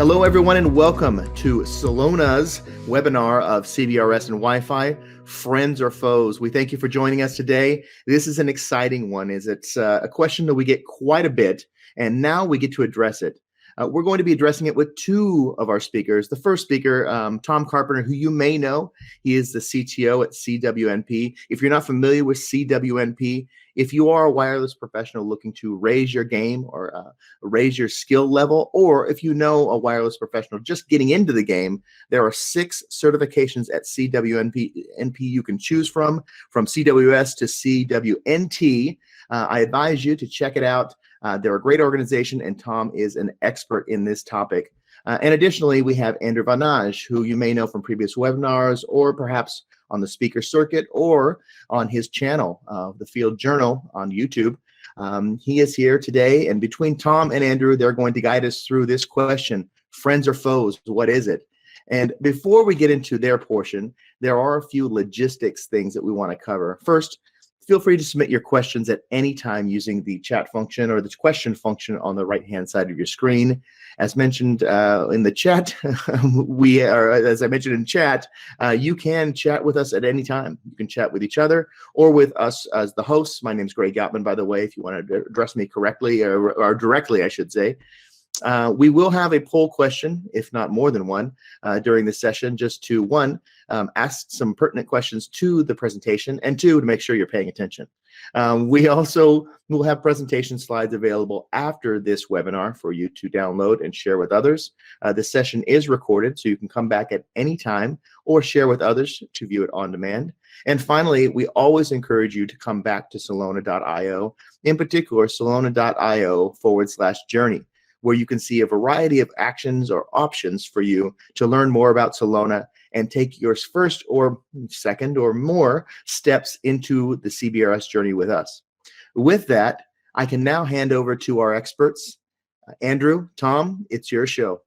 Hello, everyone, and welcome to Celona's webinar of CBRS and Wi-Fi, Friends or Foes. We thank you for joining us today. This is an exciting one, as it's a question that we get quite a bit, and now we get to address it. We're going to be addressing it with two of our speakers. The first speaker, Tom Carpenter, who you may know. He is the CTO at CWNP. If you're not familiar with CWNP, if you are a wireless professional looking to raise your game or raise your skill level, or if you know a wireless professional just getting into the game, there are 6 certifications at CWNP you can choose from CWS to CWNT. I advise you to check it out. They're a great organization, and Tom is an expert in this topic. And additionally, we have Andrew Vanage, who you may know from previous webinars, or perhaps on the speaker circuit, or on his channel, the Field Journal on YouTube. He is here today, and between Tom and Andrew, they're going to guide us through this question: friends or foes, what is it? And before we get into their portion, there are a few logistics things that we want to cover. First, feel free to submit your questions at any time using the chat function or the question function on the right-hand side of your screen. As mentioned in the chat, as I mentioned in chat, you can chat with us at any time. You can chat with each other or with us as the hosts. My name is Greg Gottman, by the way, if you want to address me correctly or directly, I should say. We will have a poll question, if not more than one, during the session, just to, one, ask some pertinent questions to the presentation, and two, to make sure you're paying attention. We also will have presentation slides available after this webinar for you to download and share with others. The session is recorded, so you can come back at any time or share with others to view it on demand. And finally, we always encourage you to come back to Celona.io, in particular, Celona.io/journey. Where you can see a variety of actions or options for you to learn more about Celona and take your first or second or more steps into the CBRS journey with us. With that, I can now hand over to our experts. Andrew, Tom, it's your show.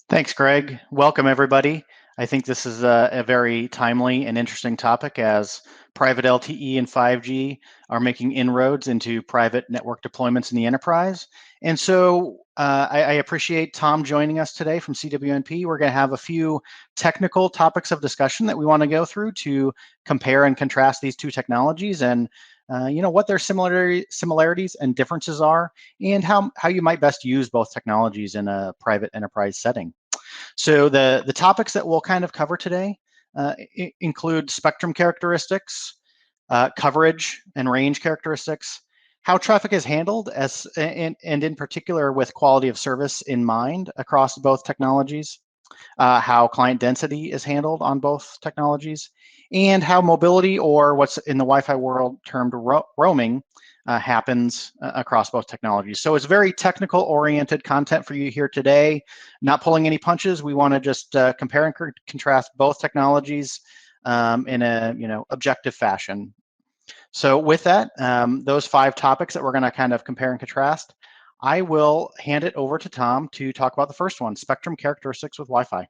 Thanks, Greg. Welcome, everybody. I think this is a very timely and interesting topic as private LTE and 5G are making inroads into private network deployments in the enterprise. And so I appreciate Tom joining us today from CWNP. We're going to have a few technical topics of discussion that we want to go through to compare and contrast these two technologies and what their similarities and differences are, and how you might best use both technologies in a private enterprise setting. So the topics that we'll kind of cover today include spectrum characteristics, coverage and range characteristics, how traffic is handled, and in particular with quality of service in mind across both technologies, how client density is handled on both technologies, and how mobility, or what's in the Wi-Fi world termed roaming, happens across both technologies. So it's very technical oriented content for you here today, not pulling any punches. We want to just compare and contrast both technologies in a objective fashion. So with that, those 5 topics that we're going to kind of compare and contrast, I will hand it over to Tom to talk about the first one, spectrum characteristics with Wi-Fi.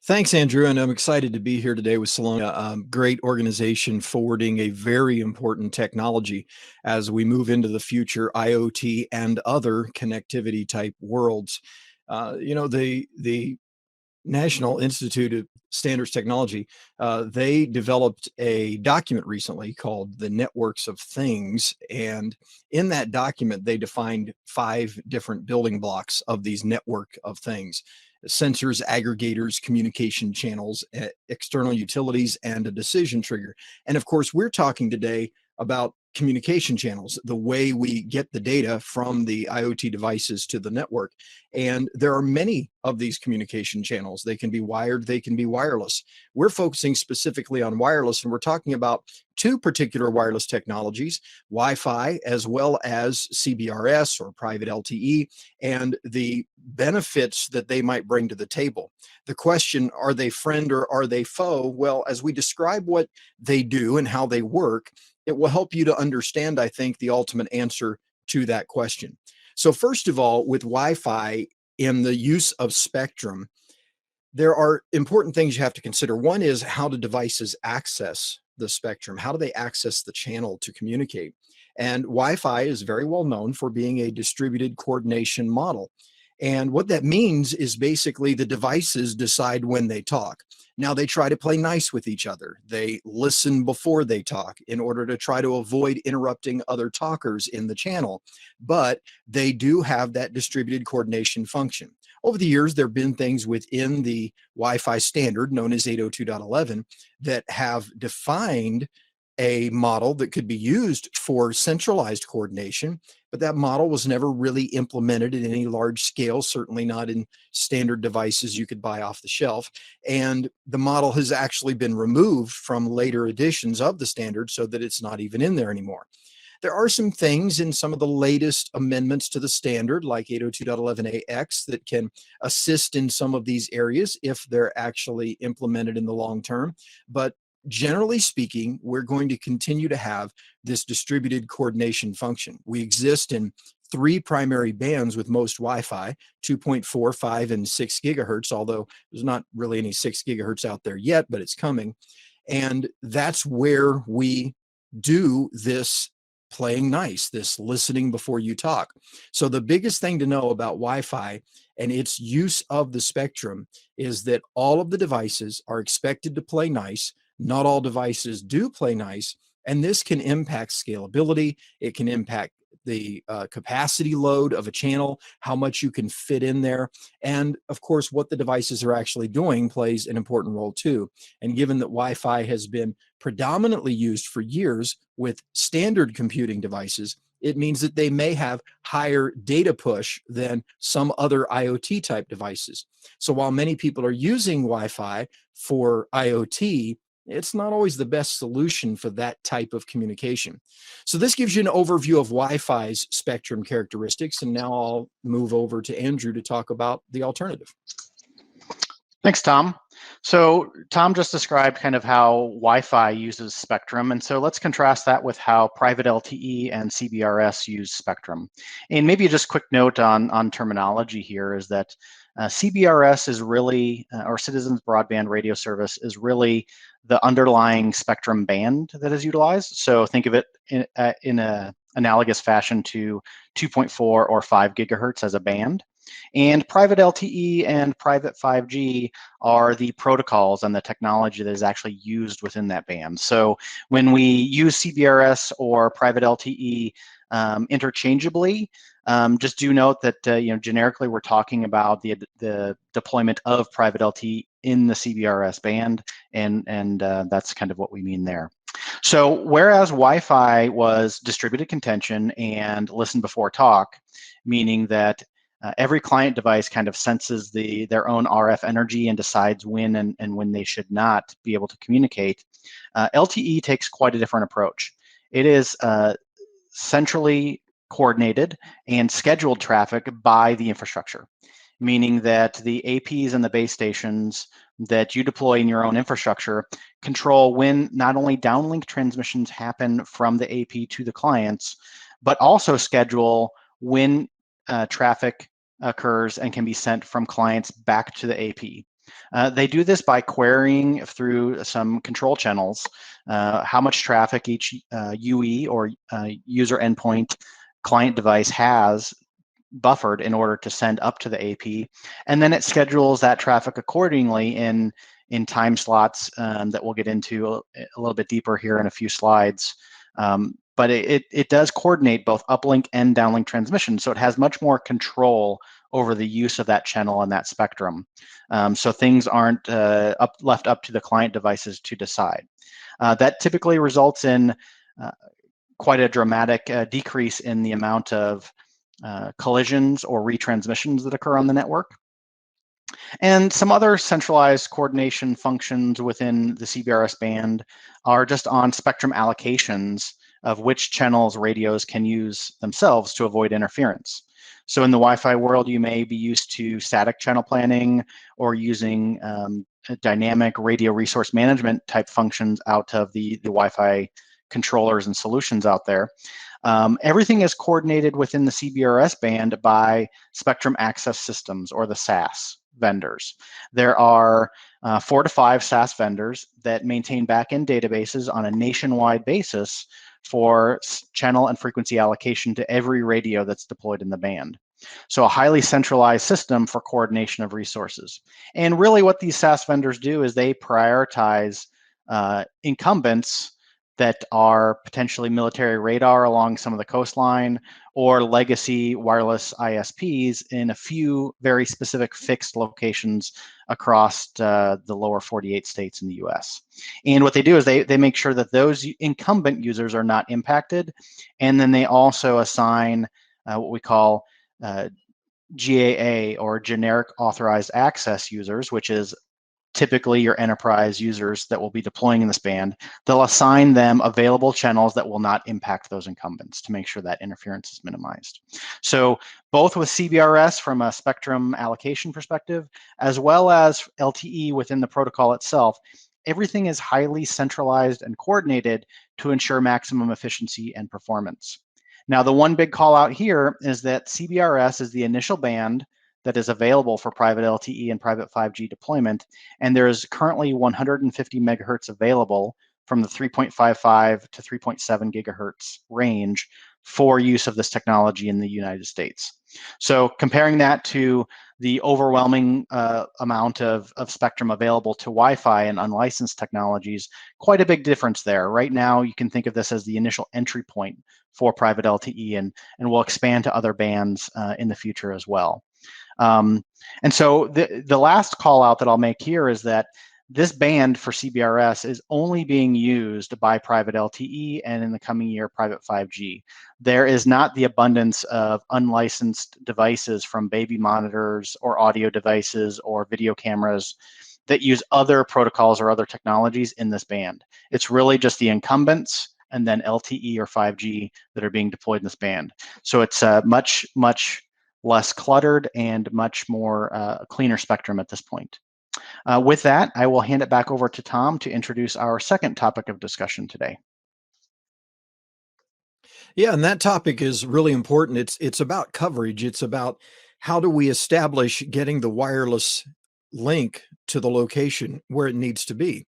Thanks, Andrew, and I'm excited to be here today with Celona. Great organization forwarding a very important technology as we move into the future IoT and other connectivity type worlds. The National Institute of Standards Technology, they developed a document recently called the Networks of Things. And in that document, they defined 5 different building blocks of these network of things: sensors, aggregators, communication channels, external utilities, and a decision trigger. And of course, we're talking today about communication channels, the way we get the data from the IoT devices to the network. And there are many of these communication channels. They can be wired, they can be wireless. We're focusing specifically on wireless, and we're talking about 2 particular wireless technologies, Wi-Fi as well as CBRS or private LTE, and the benefits that they might bring to the table. The question, are they friend or are they foe? Well, as we describe what they do and how they work, it will help you to understand, I think, the ultimate answer to that question. So first of all, with Wi-Fi and the use of spectrum, there are important things you have to consider. One is, how do devices access the spectrum? How do they access the channel to communicate? And Wi-Fi is very well known for being a distributed coordination model. And what that means is basically the devices decide when they talk. Now they try to play nice with each other. They listen before they talk in order to try to avoid interrupting other talkers in the channel. But they do have that distributed coordination function. Over the years, there have been things within the Wi-Fi standard known as 802.11 that have defined a model that could be used for centralized coordination, but that model was never really implemented in any large scale, certainly not in standard devices you could buy off the shelf. And the model has actually been removed from later editions of the standard so that it's not even in there anymore. There are some things in some of the latest amendments to the standard, like 802.11ax, that can assist in some of these areas if they're actually implemented in the long term. But generally speaking, we're going to continue to have this distributed coordination function. We exist in 3 primary bands with most Wi-Fi, 2.4, 5, and 6 gigahertz, although there's not really any 6 gigahertz out there yet, but it's coming. And that's where we do this playing nice, this listening before you talk. So the biggest thing to know about Wi-Fi and its use of the spectrum is that all of the devices are expected to play nice. Not all devices do play nice, and this can impact scalability. It can impact the capacity load of a channel, how much you can fit in there. And of course, what the devices are actually doing plays an important role too. And given that Wi-Fi has been predominantly used for years with standard computing devices, it means that they may have higher data push than some other IoT type devices. So while many people are using Wi-Fi for IoT, it's not always the best solution for that type of communication. So this gives you an overview of Wi-Fi's spectrum characteristics. And now I'll move over to Andrew to talk about the alternative. Thanks, Tom. So Tom just described kind of how Wi-Fi uses spectrum. And so let's contrast that with how private LTE and CBRS use spectrum. And maybe just a quick note on terminology here is that CBRS is really, or Citizens Broadband Radio Service is really the underlying spectrum band that is utilized. So think of it in a analogous fashion to 2.4 or 5 gigahertz as a band. And private LTE and private 5G are the protocols and the technology that is actually used within that band. So when we use CBRS or private LTE interchangeably, just do note that generically we're talking about the deployment of private LTE in the CBRS band, and that's kind of what we mean there. So whereas Wi-Fi was distributed contention and listen before talk, meaning that every client device kind of senses their own RF energy and decides when and when they should not be able to communicate, LTE takes quite a different approach. It is centrally coordinated and scheduled traffic by the infrastructure, meaning that the APs and the base stations that you deploy in your own infrastructure control when not only downlink transmissions happen from the AP to the clients, but also schedule when traffic occurs and can be sent from clients back to the AP. They do this by querying through some control channels how much traffic each UE or user endpoint client device has buffered in order to send up to the AP, and then it schedules that traffic accordingly in time slots that we'll get into a little bit deeper here in a few slides. But it does coordinate both uplink and downlink transmission, so it has much more control over the use of that channel and that spectrum. So things aren't left up to the client devices to decide. That typically results in quite a dramatic decrease in the amount of collisions or retransmissions that occur on the network. And some other centralized coordination functions within the CBRS band are just on spectrum allocations of which channels radios can use themselves to avoid interference. So in the Wi-Fi world, you may be used to static channel planning or using dynamic radio resource management type functions out of the Wi-Fi controllers and solutions out there. Everything is coordinated within the CBRS band by Spectrum Access Systems, or the SAS vendors. There are 4 to 5 SAS vendors that maintain backend databases on a nationwide basis for channel and frequency allocation to every radio that's deployed in the band. So a highly centralized system for coordination of resources. And really what these SaaS vendors do is they prioritize incumbents that are potentially military radar along some of the coastline or legacy wireless ISPs in a few very specific fixed locations across the lower 48 states in the US. And what they do is they make sure that those incumbent users are not impacted. And then they also assign what we call GAA, or generic authorized access users, which is typically your enterprise users that will be deploying in this band. They'll assign them available channels that will not impact those incumbents to make sure that interference is minimized. So both with CBRS from a spectrum allocation perspective, as well as LTE within the protocol itself, everything is highly centralized and coordinated to ensure maximum efficiency and performance. Now, the one big call out here is that CBRS is the initial band that is available for private LTE and private 5G deployment, and there is currently 150 megahertz available from the 3.55 to 3.7 gigahertz range for use of this technology in the United States. So comparing that to the overwhelming amount of spectrum available to Wi-Fi and unlicensed technologies, quite a big difference there. Right now, you can think of this as the initial entry point for private LTE, and we'll expand to other bands in the future as well. And so the last call out that I'll make here is that this band for CBRS is only being used by private LTE and in the coming year, private 5G. There is not the abundance of unlicensed devices from baby monitors or audio devices or video cameras that use other protocols or other technologies in this band. It's really just the incumbents and then LTE or 5G that are being deployed in this band. So it's much less cluttered and much more cleaner spectrum at this point. With that, I will hand it back over to Tom to introduce our second topic of discussion today. Yeah, and that topic is really important. It's about coverage. It's about how do we establish getting the wireless link to the location where it needs to be.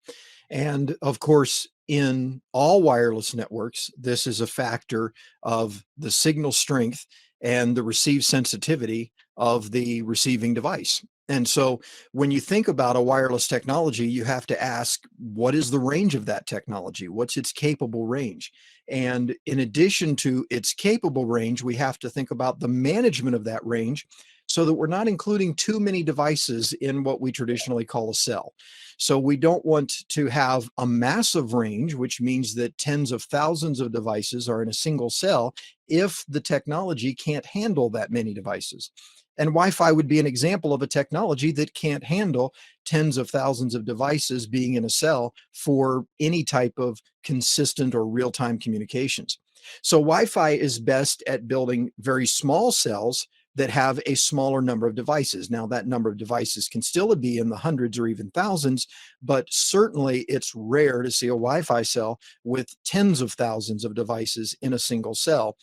And of course, in all wireless networks, this is a factor of the signal strength and the receive sensitivity of the receiving device. And so when you think about a wireless technology, you have to ask, what is the range of that technology? What's its capable range? And in addition to its capable range, we have to think about the management of that range so that we're not including too many devices in what we traditionally call a cell. So we don't want to have a massive range, which means that tens of thousands of devices are in a single cell if the technology can't handle that many devices. And Wi-Fi would be an example of a technology that can't handle tens of thousands of devices being in a cell for any type of consistent or real-time communications. So Wi-Fi is best at building very small cells that have a smaller number of devices. Now, that number of devices can still be in the hundreds or even thousands, but certainly it's rare to see a Wi-Fi cell with tens of thousands of devices in a single cell.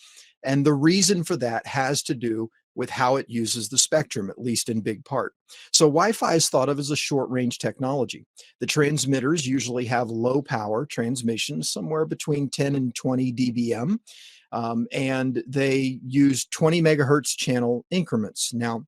And the reason for that has to do with how it uses the spectrum, at least in big part. So Wi-Fi is thought of as a short-range technology. The transmitters usually have low power transmissions, somewhere between 10 and 20 dBm, and they use 20 megahertz channel increments. Now,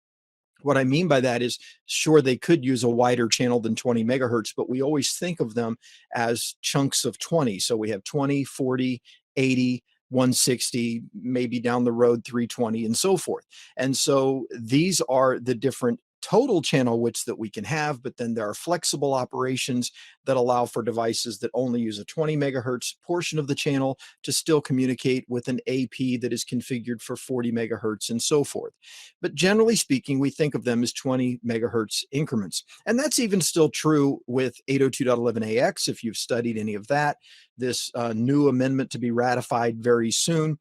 what I mean by that is, sure, they could use a wider channel than 20 megahertz, but we always think of them as chunks of 20. So we have 20, 40, 80, 160, maybe down the road 320, and so forth. And so these are the different total channel widths that we can have, but then there are flexible operations that allow for devices that only use a 20 megahertz portion of the channel to still communicate with an AP that is configured for 40 megahertz and so forth. But generally speaking, we think of them as 20 megahertz increments. And that's even still true with 802.11ax. If you've studied any of that, this new amendment to be ratified very soon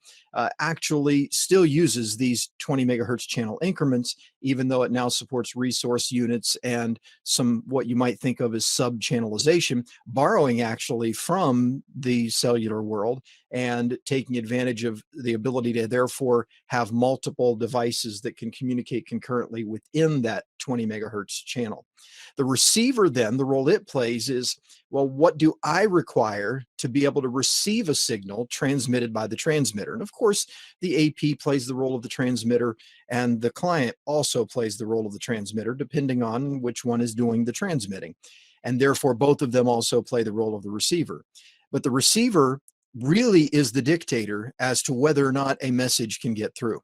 actually still uses these 20 megahertz channel increments, even though it now supports resource units and some what you might think of as sub-channelization, borrowing actually from the cellular world and taking advantage of the ability to therefore have multiple devices that can communicate concurrently within that 20 megahertz channel. The receiver then, the role it plays is, well, what do I require to be able to receive a signal transmitted by the transmitter? And of course, the AP plays the role of the transmitter, and the client also plays the role of the transmitter, depending on which one is doing the transmitting. And therefore, both of them also play the role of the receiver. But the receiver really is the dictator as to whether or not a message can get through,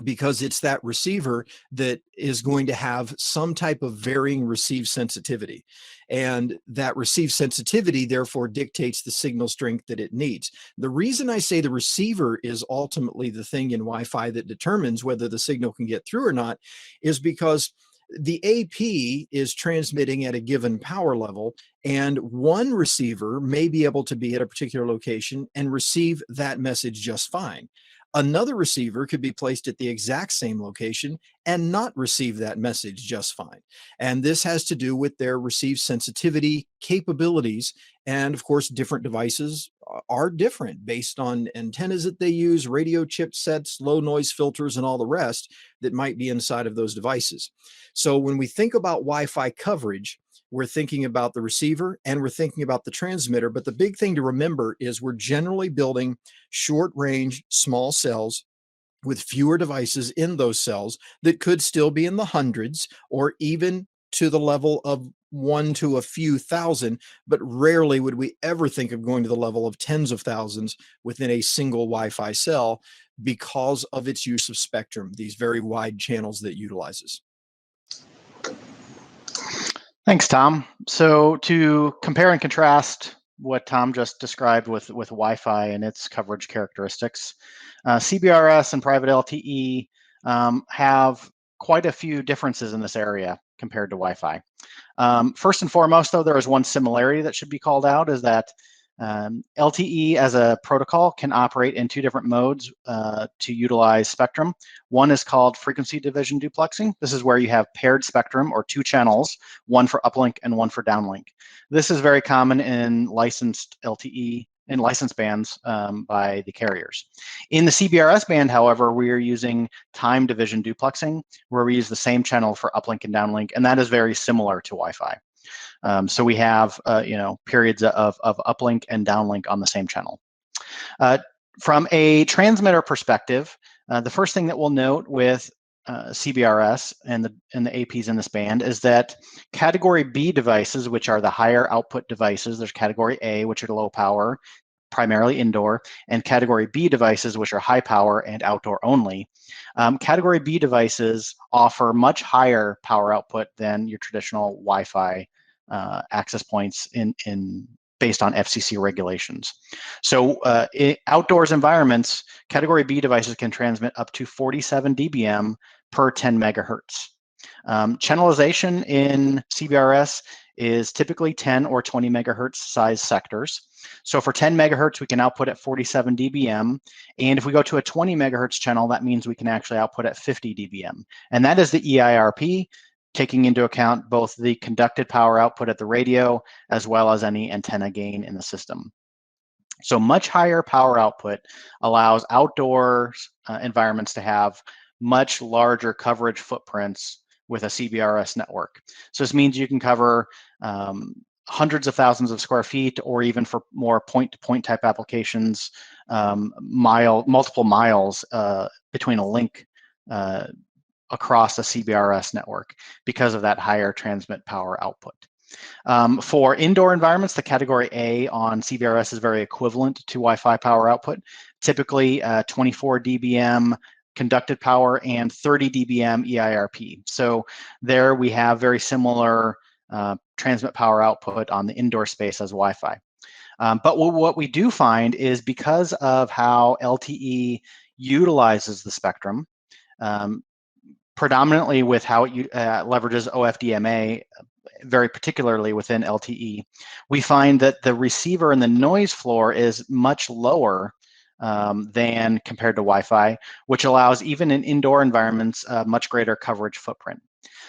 because it's that receiver that is going to have some type of varying receive sensitivity. And that receive sensitivity therefore dictates the signal strength that it needs. The reason I say the receiver is ultimately the thing in Wi-Fi that determines whether the signal can get through or not is because the AP is transmitting at a given power level, and one receiver may be able to be at a particular location and receive that message just fine. Another receiver could be placed at the exact same location and not receive that message just fine. And this has to do with their receive sensitivity capabilities. And of course, different devices are different based on antennas that they use, radio chipsets, low noise filters, and all the rest that might be inside of those devices. So when we think about Wi-Fi coverage, we're thinking about the receiver and we're thinking about the transmitter. But the big thing to remember is we're generally building short range, small cells with fewer devices in those cells that could still be in the hundreds or even to the level of 1 to a few thousand, but rarely would we ever think of going to the level of tens of thousands within a single Wi-Fi cell because of its use of spectrum, these very wide channels that it utilizes. Thanks, Tom. So to compare and contrast what Tom just described with Wi-Fi and its coverage characteristics, CBRS and private LTE have quite a few differences in this area compared to Wi-Fi. First and foremost, though, there is one similarity that should be called out, is that LTE as a protocol can operate in two different modes to utilize spectrum. One is called frequency division duplexing. This is where you have paired spectrum or two channels, one for uplink and one for downlink. This is very common in licensed LTE and license bands by the carriers. In the CBRS band, however, we are using time division duplexing, where we use the same channel for uplink and downlink, and that is very similar to Wi-Fi. So we have periods of uplink and downlink on the same channel. From a transmitter perspective, the first thing that we'll note with CBRS and the APs in this band is that category B devices, which are the higher output devices, there's category A, which are low power, primarily indoor, and category B devices, which are high power and outdoor only. Category B devices offer much higher power output than your traditional Wi-Fi access points based on FCC regulations. So in outdoors environments, category B devices can transmit up to 47 dBm per 10 megahertz. Channelization in CBRS is typically 10 or 20 megahertz size sectors. So for 10 megahertz, we can output at 47 dBm. And if we go to a 20 megahertz channel, that means we can actually output at 50 dBm. And that is the EIRP, taking into account both the conducted power output at the radio as well as any antenna gain in the system. So much higher power output allows outdoor environments to have much larger coverage footprints with a CBRS network. So this means you can cover hundreds of thousands of square feet, or even for more point-to-point type applications, multiple miles between a link across a CBRS network because of that higher transmit power output. For indoor environments, the category A on CBRS is very equivalent to Wi-Fi power output, typically 24 dBm conducted power and 30 dBm EIRP. So there we have very similar transmit power output on the indoor space as Wi-Fi. But what we do find is, because of how LTE utilizes the spectrum, predominantly with how it leverages OFDMA, very particularly within LTE, we find that the receiver and the noise floor is much lower than compared to Wi-Fi, which allows, even in indoor environments, a much greater coverage footprint.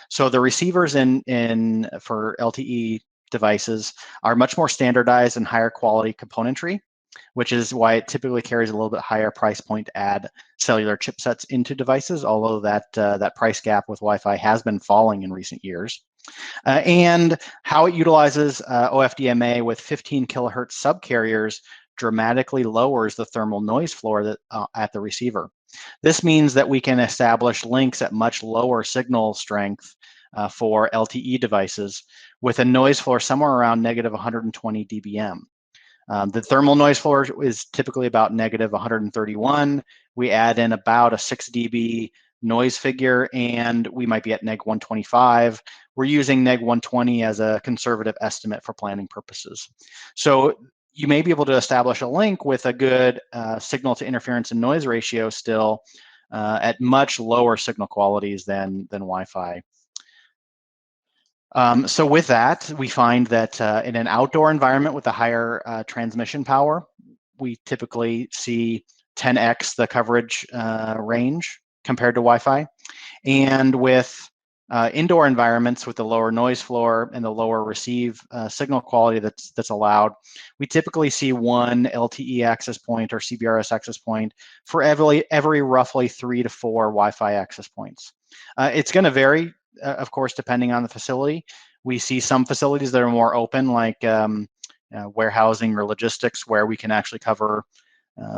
So the receivers for LTE devices are much more standardized and higher quality componentry. which is why it typically carries a little bit higher price point to add cellular chipsets into devices, although that price gap with Wi-Fi has been falling in recent years. And how it utilizes OFDMA with 15 kilohertz subcarriers dramatically lowers the thermal noise floor at the receiver. This means that we can establish links at much lower signal strength for LTE devices with a noise floor somewhere around negative 120 dBm. The thermal noise floor is typically about negative 131. We add in about a 6 dB noise figure, and we might be at neg 125. We're using neg 120 as a conservative estimate for planning purposes. So you may be able to establish a link with a good signal to interference and noise ratio still at much lower signal qualities than Wi-Fi. So with that, we find that in an outdoor environment with a higher transmission power, we typically see 10x the coverage range compared to Wi-Fi. And with indoor environments with the lower noise floor and the lower receive signal quality that's allowed, we typically see one LTE access point or CBRS access point for every roughly 3 to 4 Wi-Fi access points. It's going to vary, of course, depending on the facility. We see some facilities that are more open, like warehousing or logistics, where we can actually cover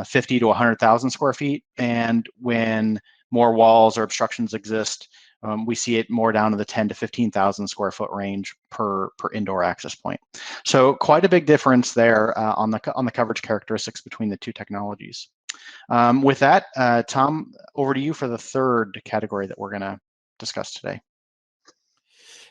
50 to 100,000 square feet. And when more walls or obstructions exist, we see it more down to the 10 to 15,000 square foot range per indoor access point. So quite a big difference there on the coverage characteristics between the two technologies. With that, Tom, over to you for the third category that we're going to discuss today.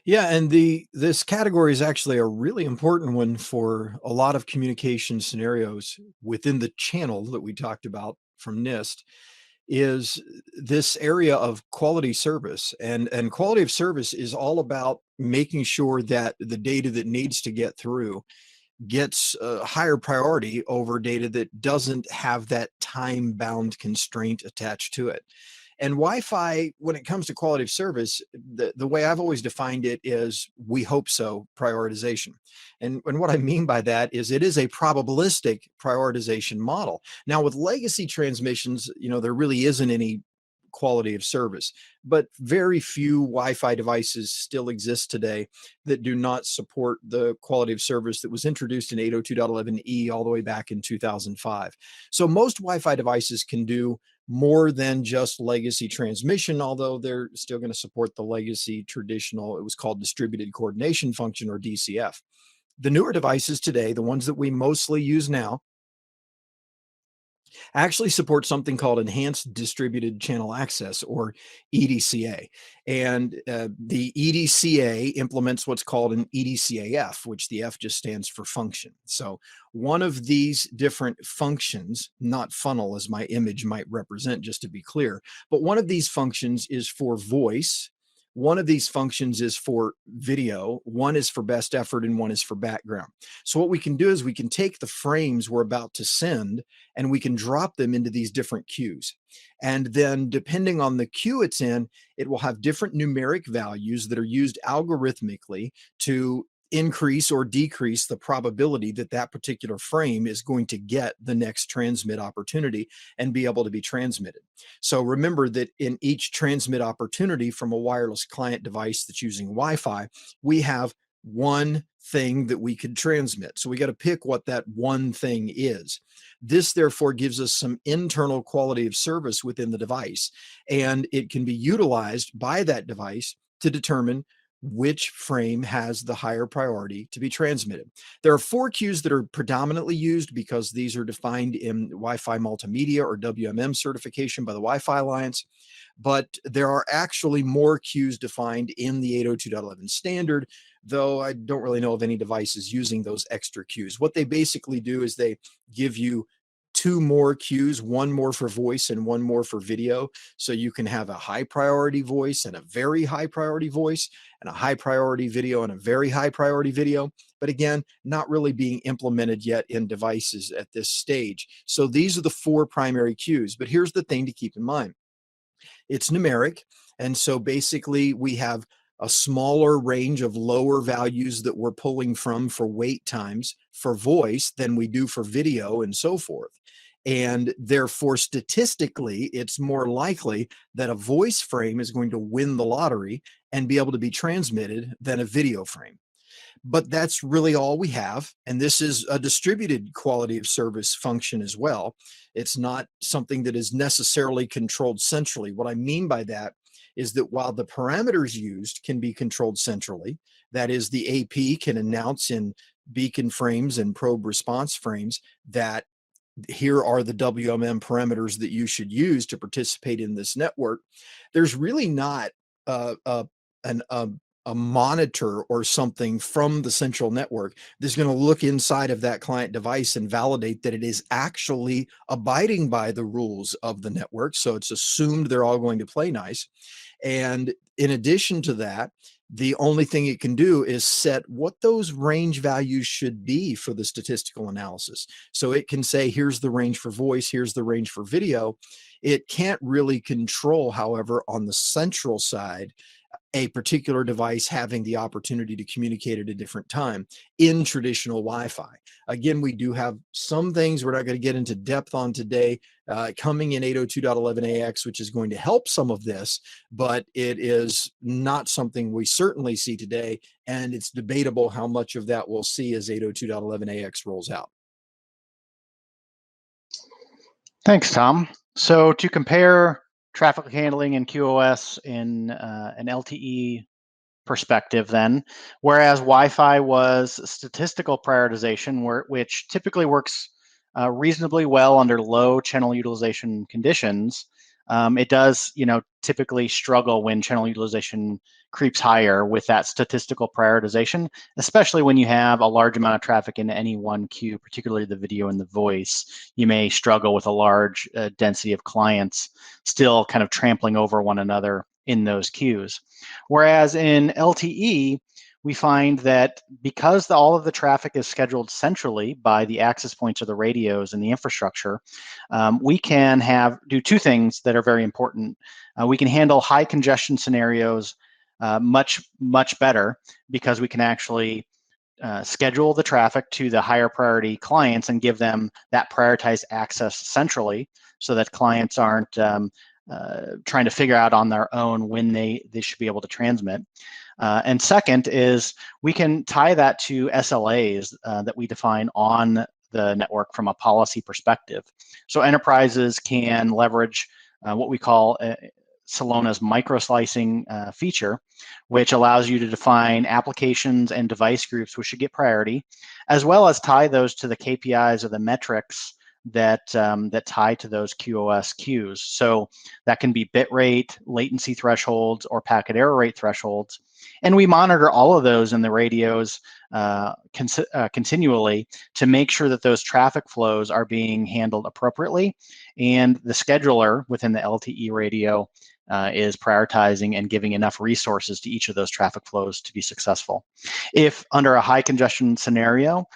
Yeah, and this category is actually a really important one for a lot of communication scenarios within the channel that we talked about from NIST, is this area of quality service. And quality of service is all about making sure that the data that needs to get through gets a higher priority over data that doesn't have that time-bound constraint attached to it. And Wi-Fi, when it comes to quality of service, the way I've always defined it is we hope so prioritization. And what I mean by that is it is a probabilistic prioritization model. Now, with legacy transmissions, there really isn't any quality of service, but very few Wi-Fi devices still exist today that do not support the quality of service that was introduced in 802.11e all the way back in 2005. So most Wi-Fi devices can do more than just legacy transmission, although they're still going to support the legacy traditional, it was called distributed coordination function, or DCF. The newer devices today, the ones that we mostly use now, actually support something called Enhanced Distributed Channel Access, or EDCA. And the EDCA implements what's called an EDCAF, which the F just stands for function. So one of these different functions, not funnel as my image might represent, just to be clear, but one of these functions is for voice. One of these functions is for video, one is for best effort, and one is for background. So what we can do is we can take the frames we're about to send and we can drop them into these different queues. And then depending on the queue it's in, it will have different numeric values that are used algorithmically to increase or decrease the probability that that particular frame is going to get the next transmit opportunity and be able to be transmitted. So remember that in each transmit opportunity from a wireless client device that's using Wi-Fi, we have one thing that we could transmit. So we got to pick what that one thing is. This therefore gives us some internal quality of service within the device, and it can be utilized by that device to determine which frame has the higher priority to be transmitted. There are 4 queues that are predominantly used because these are defined in Wi-Fi Multimedia or WMM certification by the Wi-Fi Alliance, but there are actually more queues defined in the 802.11 standard, though I don't really know of any devices using those extra queues. What they basically do is they give you 2 more queues, one more for voice and one more for video. So you can have a high priority voice and a very high priority voice, and a high priority video and a very high priority video. But again, not really being implemented yet in devices at this stage. So these are the 4 primary queues. But here's the thing to keep in mind. It's numeric. And so basically we have a smaller range of lower values that we're pulling from for wait times for voice than we do for video and so forth. And therefore, statistically, it's more likely that a voice frame is going to win the lottery and be able to be transmitted than a video frame. But that's really all we have. And this is a distributed quality of service function as well. It's not something that is necessarily controlled centrally. What I mean by that is that while the parameters used can be controlled centrally, that is, the AP can announce in beacon frames and probe response frames that here are the WMM parameters that you should use to participate in this network. There's really not an a monitor or something from the central network that's going to look inside of that client device and validate that it is actually abiding by the rules of the network. So it's assumed they're all going to play nice. And in addition to that, the only thing it can do is set what those range values should be for the statistical analysis. So it can say, here's the range for voice, here's the range for video. It can't really control, however, on the central side, a particular device having the opportunity to communicate at a different time in traditional Wi-Fi. Again, we do have some things we're not going to get into depth on today coming in 802.11ax, which is going to help some of this, but it is not something we certainly see today, and it's debatable how much of that we'll see as 802.11ax rolls out. Thanks, Tom. So to compare traffic handling and QoS in an LTE perspective then, whereas Wi-Fi was statistical prioritization, which typically works reasonably well under low channel utilization conditions, it does, typically struggle when channel utilization creeps higher with that statistical prioritization, especially when you have a large amount of traffic in any one queue, particularly the video and the voice. You may struggle with a large density of clients still kind of trampling over one another in those queues. Whereas in LTE, we find that because all of the traffic is scheduled centrally by the access points or the radios and the infrastructure, we can do two things that are very important. We can handle high congestion scenarios much better because we can actually schedule the traffic to the higher priority clients and give them that prioritized access centrally so that clients aren't trying to figure out on their own when they should be able to transmit. And second is we can tie that to SLAs that we define on the network from a policy perspective. So enterprises can leverage what we call Celona's micro-slicing feature, which allows you to define applications and device groups which should get priority, as well as tie those to the KPIs or the metrics that tie to those QoS queues. So that can be bit rate, latency thresholds, or packet error rate thresholds. And we monitor all of those in the radios continually to make sure that those traffic flows are being handled appropriately. And the scheduler within the LTE radio is prioritizing and giving enough resources to each of those traffic flows to be successful. If under a high congestion scenario,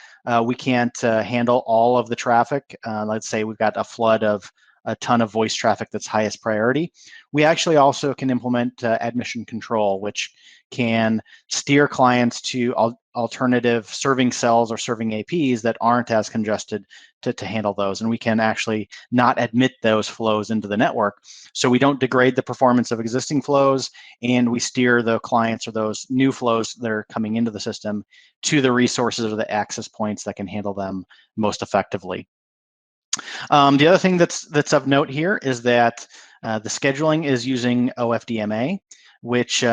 we can't handle all of the traffic, let's say we've got a flood of a ton of voice traffic that's highest priority, we actually also can implement admission control, which can steer clients to alternative serving cells or serving APs that aren't as congested to handle those. And we can actually not admit those flows into the network. So we don't degrade the performance of existing flows, and we steer the clients or those new flows that are coming into the system to the resources or the access points that can handle them most effectively. The other thing that's of note here is that the scheduling is using OFDMA, which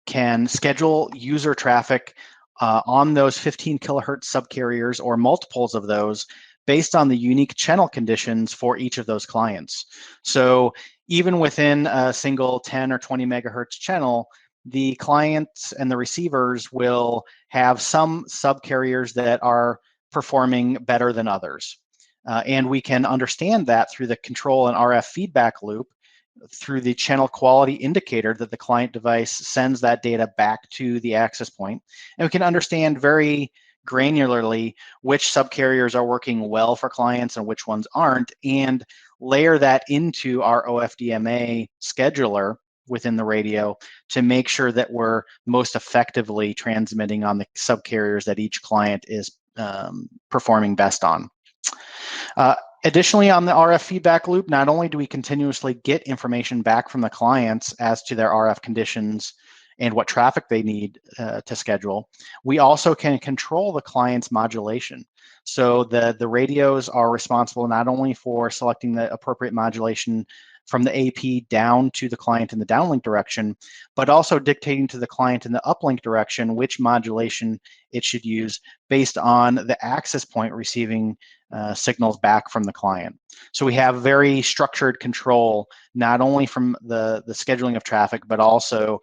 can schedule user traffic on those 15 kilohertz subcarriers or multiples of those based on the unique channel conditions for each of those clients. So even within a single 10 or 20 megahertz channel, the clients and the receivers will have some subcarriers that are performing better than others. And we can understand that through the control and RF feedback loop through the channel quality indicator that the client device sends that data back to the access point. And we can understand very granularly which subcarriers are working well for clients and which ones aren't, and layer that into our OFDMA scheduler within the radio to make sure that we're most effectively transmitting on the subcarriers that each client is performing best on. Additionally, on the RF feedback loop, not only do we continuously get information back from the clients as to their RF conditions and what traffic they need to schedule, we also can control the client's modulation. So the radios are responsible not only for selecting the appropriate modulation from the AP down to the client in the downlink direction, but also dictating to the client in the uplink direction which modulation it should use based on the access point receiving signals back from the client. So we have very structured control, not only from the scheduling of traffic, but also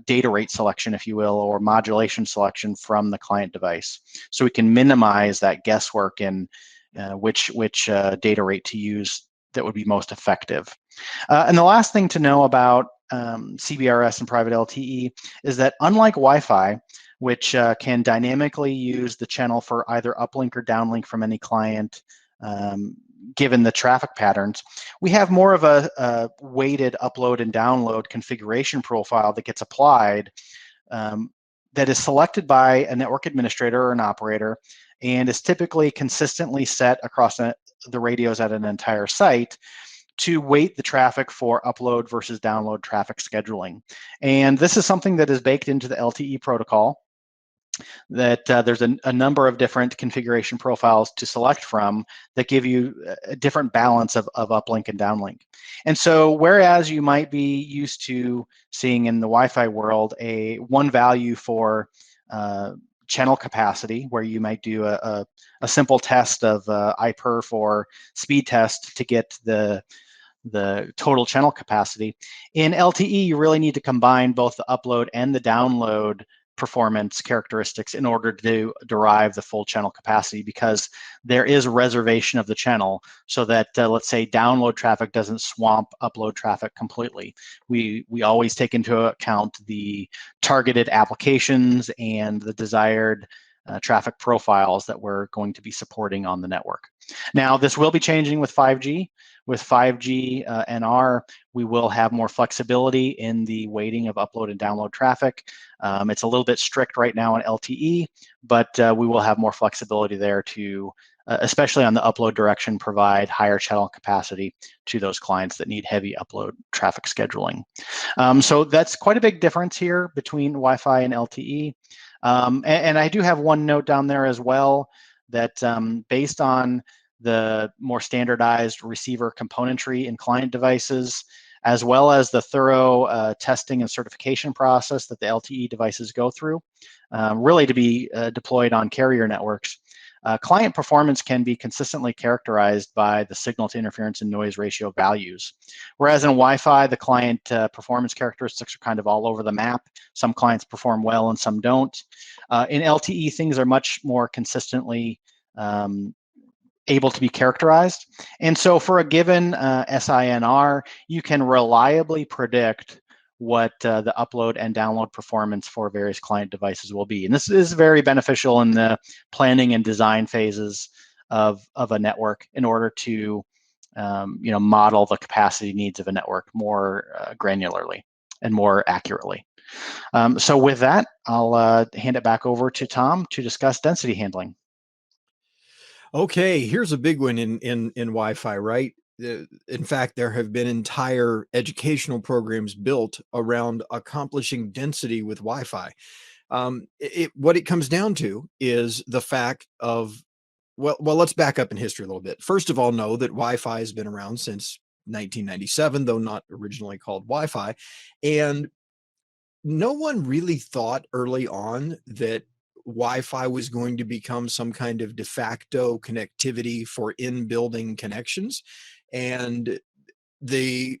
data rate selection, if you will, or modulation selection from the client device. So we can minimize that guesswork in which data rate to use that would be most effective. And the last thing to know about CBRS and private LTE is that unlike Wi-Fi, which can dynamically use the channel for either uplink or downlink from any client, given the traffic patterns, we have more of a weighted upload and download configuration profile that gets applied that is selected by a network administrator or an operator and is typically consistently set across the radios at an entire site to weight the traffic for upload versus download traffic scheduling. And this is something that is baked into the LTE protocol, that there's a number of different configuration profiles to select from that give you a different balance of uplink and downlink. And so whereas you might be used to seeing in the Wi-Fi world one value for channel capacity, where you might do a simple test of iPerf or speed test to get the total channel capacity. In LTE, you really need to combine both the upload and the download performance characteristics in order to derive the full channel capacity, because there is a reservation of the channel so that let's say download traffic doesn't swamp upload traffic completely. We always take into account the targeted applications and the desired traffic profiles that we're going to be supporting on the network. Now, this will be changing with 5G. With 5G NR, we will have more flexibility in the weighting of upload and download traffic. It's a little bit strict right now on LTE, but we will have more flexibility there to, especially on the upload direction, provide higher channel capacity to those clients that need heavy upload traffic scheduling. So that's quite a big difference here between Wi-Fi and LTE. And I do have one note down there as well, that based on the more standardized receiver componentry in client devices, as well as the thorough testing and certification process that the LTE devices go through, really to be deployed on carrier networks, client performance can be consistently characterized by the signal to interference and noise ratio values. Whereas in Wi-Fi, the client performance characteristics are kind of all over the map. Some clients perform well and some don't. In LTE, things are much more consistently able to be characterized. And so for a given SINR, you can reliably predict what the upload and download performance for various client devices will be. And this is very beneficial in the planning and design phases of a network in order to model the capacity needs of a network more granularly and more accurately. So with that, I'll hand it back over to Tom to discuss density handling. Okay, here's a big one in Wi-Fi, right? In fact, there have been entire educational programs built around accomplishing density with Wi-Fi. What it comes down to is the fact of, well, let's back up in history a little bit. First of all, know that Wi-Fi has been around since 1997, though not originally called Wi-Fi. And no one really thought early on that Wi-Fi was going to become some kind of de facto connectivity for in-building connections. And the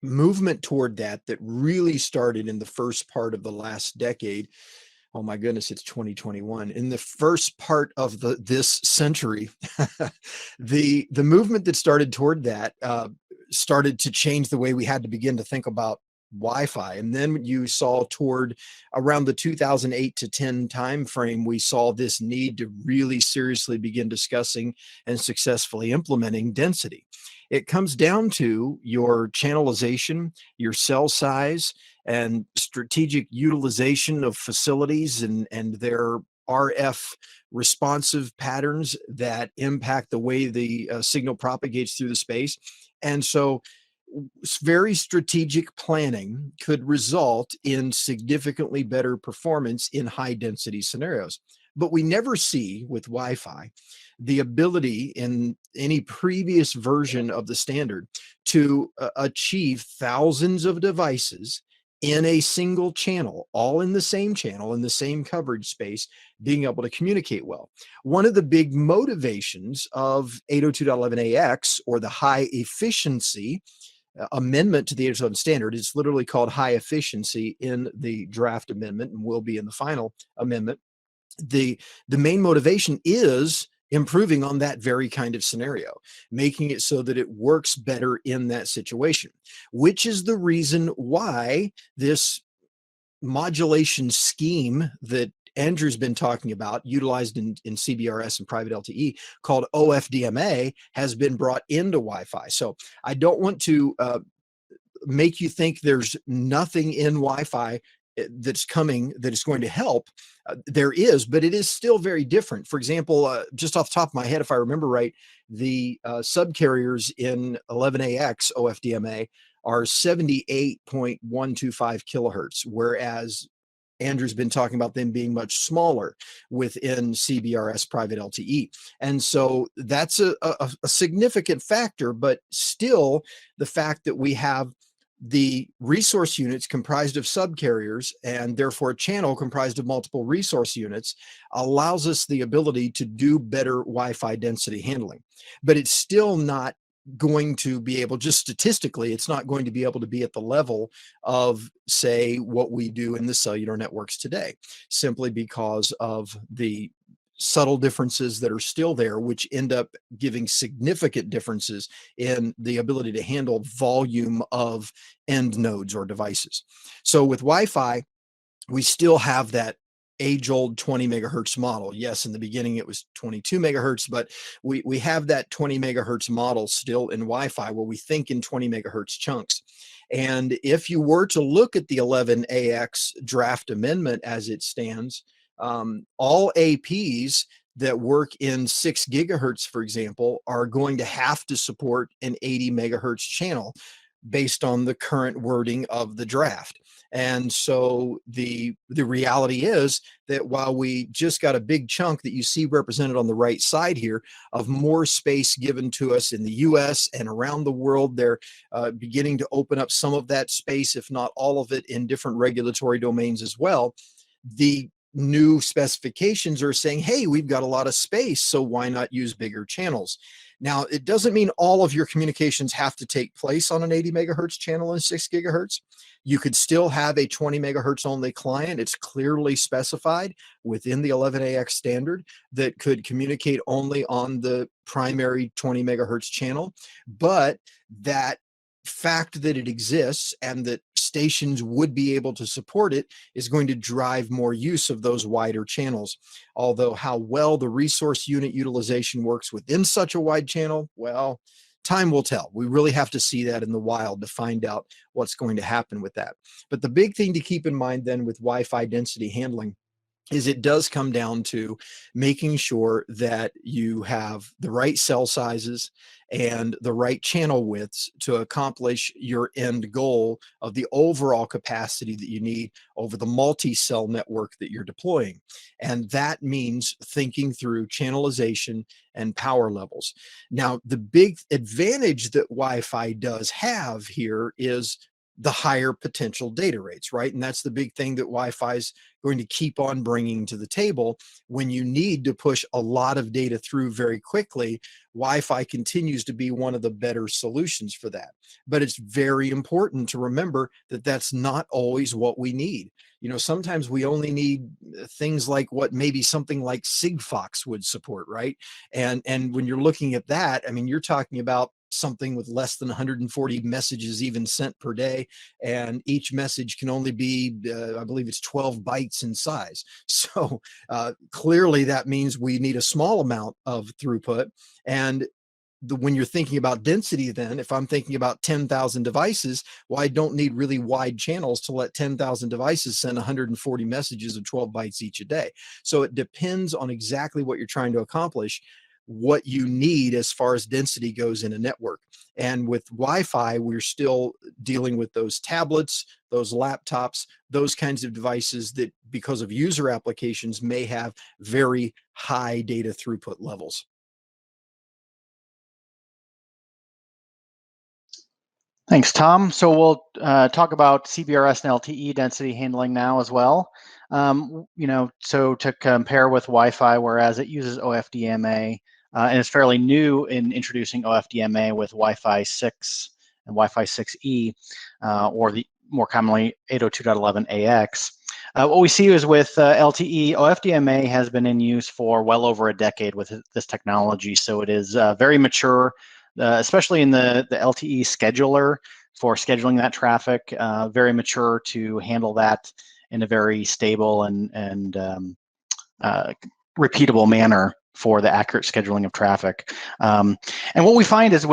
movement toward that really started in the first part of the last decade. Oh my goodness, it's 2021. In the first part of this century, the movement that started toward that started to change the way we had to begin to think about Wi-Fi. And then you saw toward around the 2008 to 10 timeframe, we saw this need to really seriously begin discussing and successfully implementing density. It comes down to your channelization, your cell size, and strategic utilization of facilities and their RF responsive patterns that impact the way the signal propagates through the space. And so very strategic planning could result in significantly better performance in high density scenarios. But we never see with Wi-Fi the ability in any previous version of the standard to achieve thousands of devices in a single channel, all in the same channel, in the same coverage space, being able to communicate well. One of the big motivations of 802.11ax, or the high efficiency amendment to the 807 standard, is literally called high efficiency in the draft amendment and will be in the final amendment. The main motivation is improving on that very kind of scenario, making it so that it works better in that situation, which is the reason why this modulation scheme that Andrew's been talking about, utilized in CBRS and private LTE, called OFDMA, has been brought into Wi-Fi. So I don't want to make you think there's nothing in Wi-Fi that's coming that is going to help. There is, but it is still very different. For example, just off the top of my head, if I remember right, the subcarriers in 11AX OFDMA are 78.125 kilohertz, whereas Andrew's been talking about them being much smaller within CBRS private LTE. And so that's a significant factor, but still the fact that we have the resource units comprised of subcarriers and therefore a channel comprised of multiple resource units allows us the ability to do better Wi-Fi density handling. But it's still not going to be able, just statistically, it's not going to be able to be at the level of, say, what we do in the cellular networks today, simply because of the subtle differences that are still there, which end up giving significant differences in the ability to handle volume of end nodes or devices. So with Wi-Fi, we still have that age-old 20 megahertz model. Yes, in the beginning it was 22 megahertz, but we have that 20 megahertz model still in Wi-Fi, where we think in 20 megahertz chunks. And if you were to look at the 11AX draft amendment as it stands, all APs that work in 6 gigahertz, for example, are going to have to support an 80 megahertz channel based on the current wording of the draft. And so the reality is that while we just got a big chunk that you see represented on the right side here of more space given to us in the US and around the world, they're beginning to open up some of that space, if not all of it, in different regulatory domains as well. The new specifications are saying, hey, we've got a lot of space, so why not use bigger channels? Now, it doesn't mean all of your communications have to take place on an 80 megahertz channel and 6 gigahertz. You could still have a 20 megahertz only client. It's clearly specified within the 11AX standard that could communicate only on the primary 20 megahertz channel. But that fact that it exists and that stations would be able to support it is going to drive more use of those wider channels. Although how well the resource unit utilization works within such a wide channel, well, time will tell. We really have to see that in the wild to find out what's going to happen with that. But the big thing to keep in mind then with Wi-Fi density handling is it does come down to making sure that you have the right cell sizes and the right channel widths to accomplish your end goal of the overall capacity that you need over the multi-cell network that you're deploying. And that means thinking through channelization and power levels. Now, the big advantage that Wi-Fi does have here is the higher potential data rates, right? And that's the big thing that Wi-Fi is going to keep on bringing to the table. When you need to push a lot of data through very quickly, Wi-Fi continues to be one of the better solutions for that. But it's very important to remember that that's not always what we need. You know, sometimes we only need things like what maybe something like Sigfox would support, right? And when you're looking at that, I mean, you're talking about something with less than 140 messages even sent per day, and each message can only be, I believe it's 12 bytes in size. So clearly that means we need a small amount of throughput. And when you're thinking about density, then if I'm thinking about 10,000 devices, well, I don't need really wide channels to let 10,000 devices send 140 messages of 12 bytes each a day. So it depends on exactly what you're trying to accomplish, what you need as far as density goes in a network. And with Wi-Fi, we're still dealing with those tablets, those laptops, those kinds of devices that, because of user applications, may have very high data throughput levels. Thanks, Tom. So we'll talk about CBRS and LTE density handling now as well. So to compare with Wi-Fi, whereas it uses OFDMA, and it's fairly new in introducing OFDMA with Wi-Fi 6 and Wi-Fi 6E, or the more commonly 802.11ax. What we see is with LTE, OFDMA has been in use for well over a decade with this technology, so it is very mature. Especially in the LTE scheduler for scheduling that traffic, very mature to handle that in a very stable and repeatable manner for the accurate scheduling of traffic. And what we find is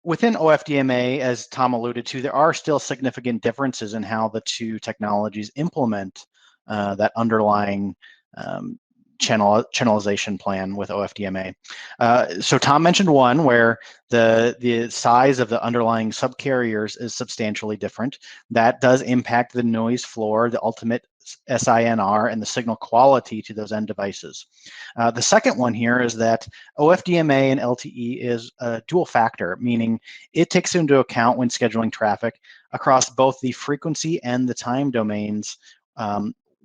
within OFDMA, as Tom alluded to, there are still significant differences in how the two technologies implement that underlying channelization plan with OFDMA. So Tom mentioned one where the size of the underlying subcarriers is substantially different. That does impact the noise floor, the ultimate SINR, and the signal quality to those end devices. The second one here is that OFDMA and LTE is a dual factor, meaning it takes into account when scheduling traffic across both the frequency and the time domains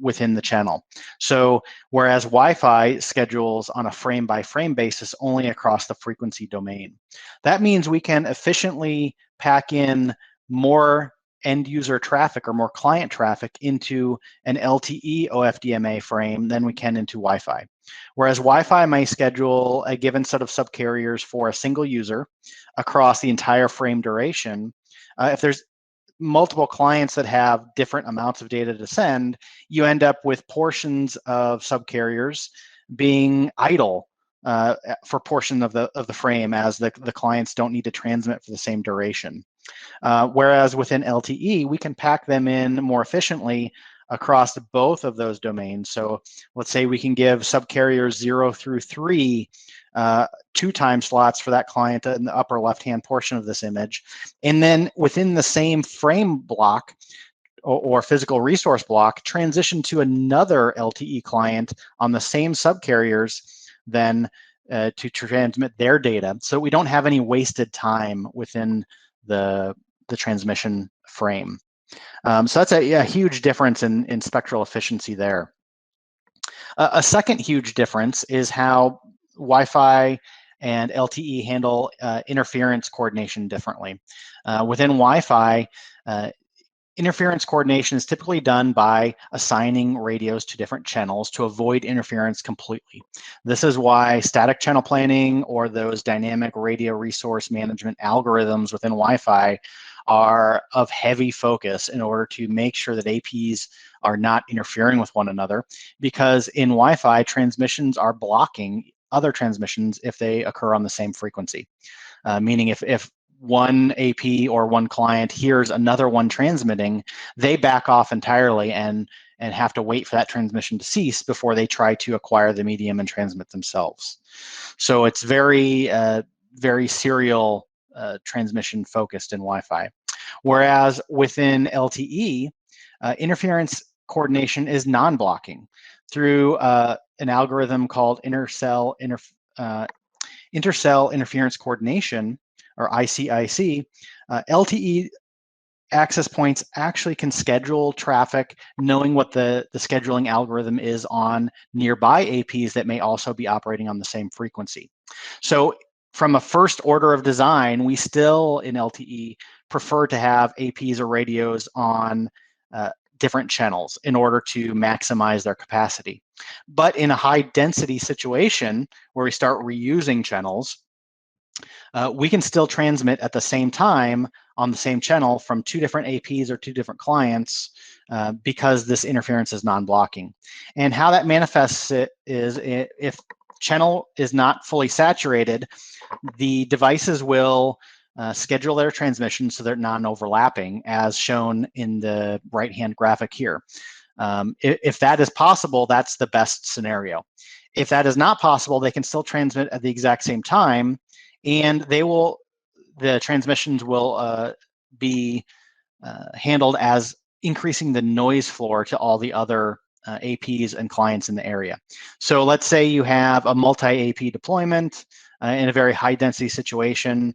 within the channel. So whereas Wi-Fi schedules on a frame-by-frame basis only across the frequency domain, that means we can efficiently pack in more end-user traffic or more client traffic into an LTE OFDMA frame than we can into Wi-Fi. Whereas Wi-Fi may schedule a given set of subcarriers for a single user across the entire frame duration, if there's multiple clients that have different amounts of data to send, you end up with portions of subcarriers being idle for portion of the frame, as the clients don't need to transmit for the same duration. Whereas within LTE, we can pack them in more efficiently across both of those domains. So let's say we can give subcarriers 0 through 3 2 time slots for that client in the upper left-hand portion of this image. And then within the same frame block or physical resource block, transition to another LTE client on the same subcarriers then to transmit their data. So we don't have any wasted time within the transmission frame. So that's a huge difference in spectral efficiency there. A second huge difference is how Wi-Fi and LTE handle interference coordination differently. Within Wi-Fi, interference coordination is typically done by assigning radios to different channels to avoid interference completely. This is why static channel planning or those dynamic radio resource management algorithms within Wi-Fi are of heavy focus in order to make sure that APs are not interfering with one another, because in Wi-Fi, transmissions are blocking other transmissions if they occur on the same frequency. Meaning if one AP or one client hears another one transmitting, they back off entirely and have to wait for that transmission to cease before they try to acquire the medium and transmit themselves. So it's very, very serial transmission focused in Wi-Fi. Whereas within LTE, interference coordination is non-blocking through an algorithm called intercell interference coordination, or ICIC. LTE access points actually can schedule traffic knowing what the scheduling algorithm is on nearby APs that may also be operating on the same frequency. So from a first order of design, we still in LTE prefer to have APs or radios on different channels in order to maximize their capacity. But in a high density situation where we start reusing channels, we can still transmit at the same time on the same channel from two different APs or two different clients because this interference is non-blocking. And how that manifests it is if channel is not fully saturated, the devices will schedule their transmission so they're non-overlapping, as shown in the right-hand graphic here. If that is possible, that's the best scenario. If that is not possible, they can still transmit at the exact same time, and the transmissions will be handled as increasing the noise floor to all the other APs and clients in the area. So let's say you have a multi-AP deployment in a very high density situation.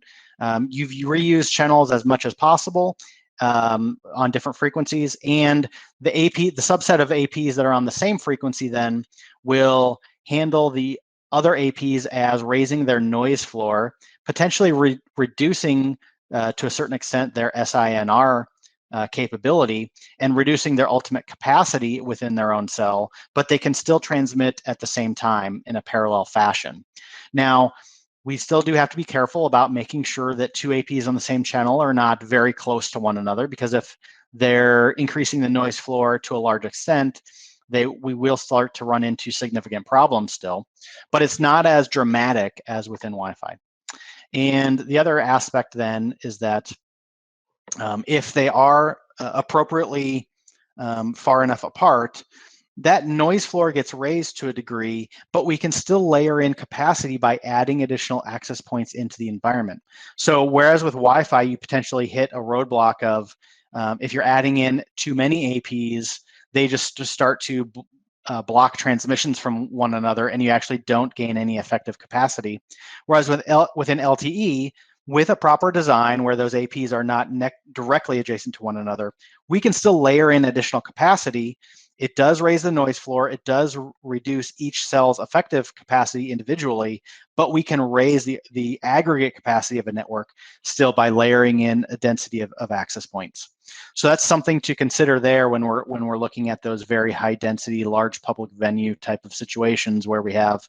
You've reused channels as much as possible on different frequencies, and the subset of APs that are on the same frequency then will handle the other APs as raising their noise floor, potentially reducing to a certain extent their SINR capability and reducing their ultimate capacity within their own cell, but they can still transmit at the same time in a parallel fashion. Now, we still do have to be careful about making sure that two APs on the same channel are not very close to one another, because if they're increasing the noise floor to a large extent, we will start to run into significant problems still, but it's not as dramatic as within Wi-Fi. And the other aspect then is that if they are appropriately far enough apart, that noise floor gets raised to a degree, but we can still layer in capacity by adding additional access points into the environment. So whereas with Wi-Fi, you potentially hit a roadblock of if you're adding in too many APs, they just start to block transmissions from one another, and you actually don't gain any effective capacity. Whereas within LTE, with a proper design where those APs are not directly adjacent to one another, we can still layer in additional capacity. It does raise the noise floor. It does reduce each cell's effective capacity individually, but we can raise the aggregate capacity of a network still by layering in a density of access points. So that's something to consider there when we're looking at those very high density, large public venue type of situations where we have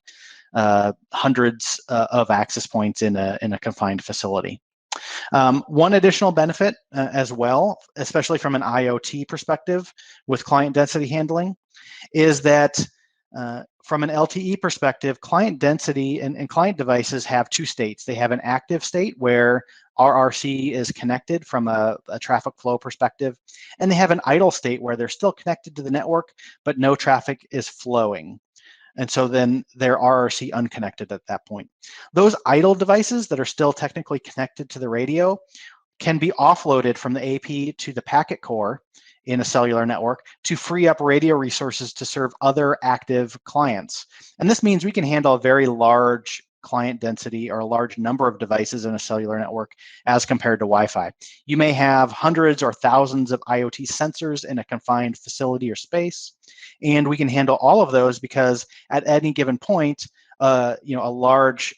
hundreds of access points in a confined facility. One additional benefit as well, especially from an IoT perspective with client density handling, is that from an LTE perspective, client density and client devices have two states. They have an active state where RRC is connected from a traffic flow perspective, and they have an idle state where they're still connected to the network, but no traffic is flowing. And so then they're RRC unconnected at that point. Those idle devices that are still technically connected to the radio can be offloaded from the AP to the packet core in a cellular network to free up radio resources to serve other active clients. And this means we can handle a very large client density or a large number of devices in a cellular network as compared to Wi-Fi. You may have hundreds or thousands of IoT sensors in a confined facility or space, and we can handle all of those because at any given point, a large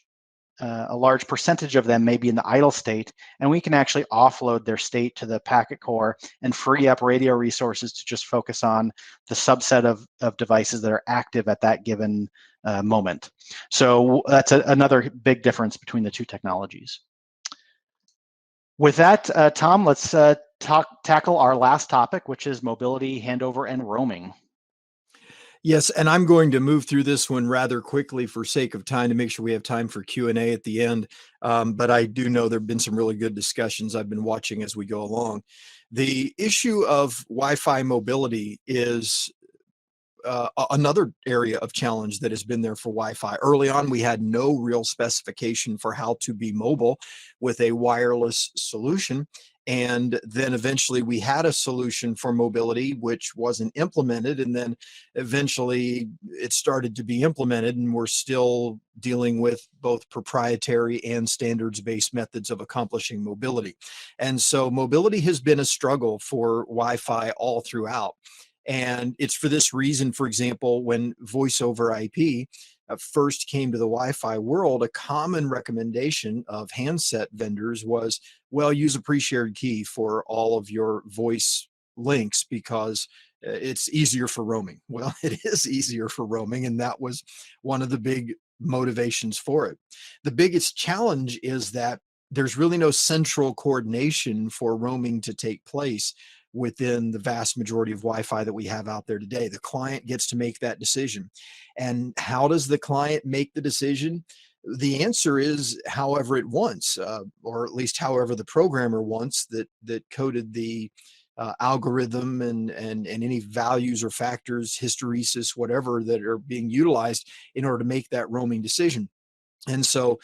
percentage of them may be in the idle state, and we can actually offload their state to the packet core and free up radio resources to just focus on the subset of devices that are active at that given moment. So that's another big difference between the two technologies. With that, Tom, let's tackle our last topic, which is mobility, handover, and roaming. Yes, and I'm going to move through this one rather quickly for sake of time to make sure we have time for Q&A at the end. But I do know there have been some really good discussions I've been watching as we go along. The issue of Wi-Fi mobility is another area of challenge that has been there for Wi-Fi. Early on, we had no real specification for how to be mobile with a wireless solution. And then eventually we had a solution for mobility, which wasn't implemented. And then eventually it started to be implemented, and we're still dealing with both proprietary and standards-based methods of accomplishing mobility. And so mobility has been a struggle for Wi-Fi all throughout. And it's for this reason, for example, when voice over IP first came to the Wi-Fi world, a common recommendation of handset vendors was, well, use a pre-shared key for all of your voice links because it's easier for roaming. Well, it is easier for roaming. And that was one of the big motivations for it. The biggest challenge is that there's really no central coordination for roaming to take place within the vast majority of Wi-Fi that we have out there today. The client gets to make that decision. And how does the client make the decision? The answer is however it wants, or at least however the programmer wants that coded the algorithm and any values or factors, hysteresis, whatever that are being utilized in order to make that roaming decision. And so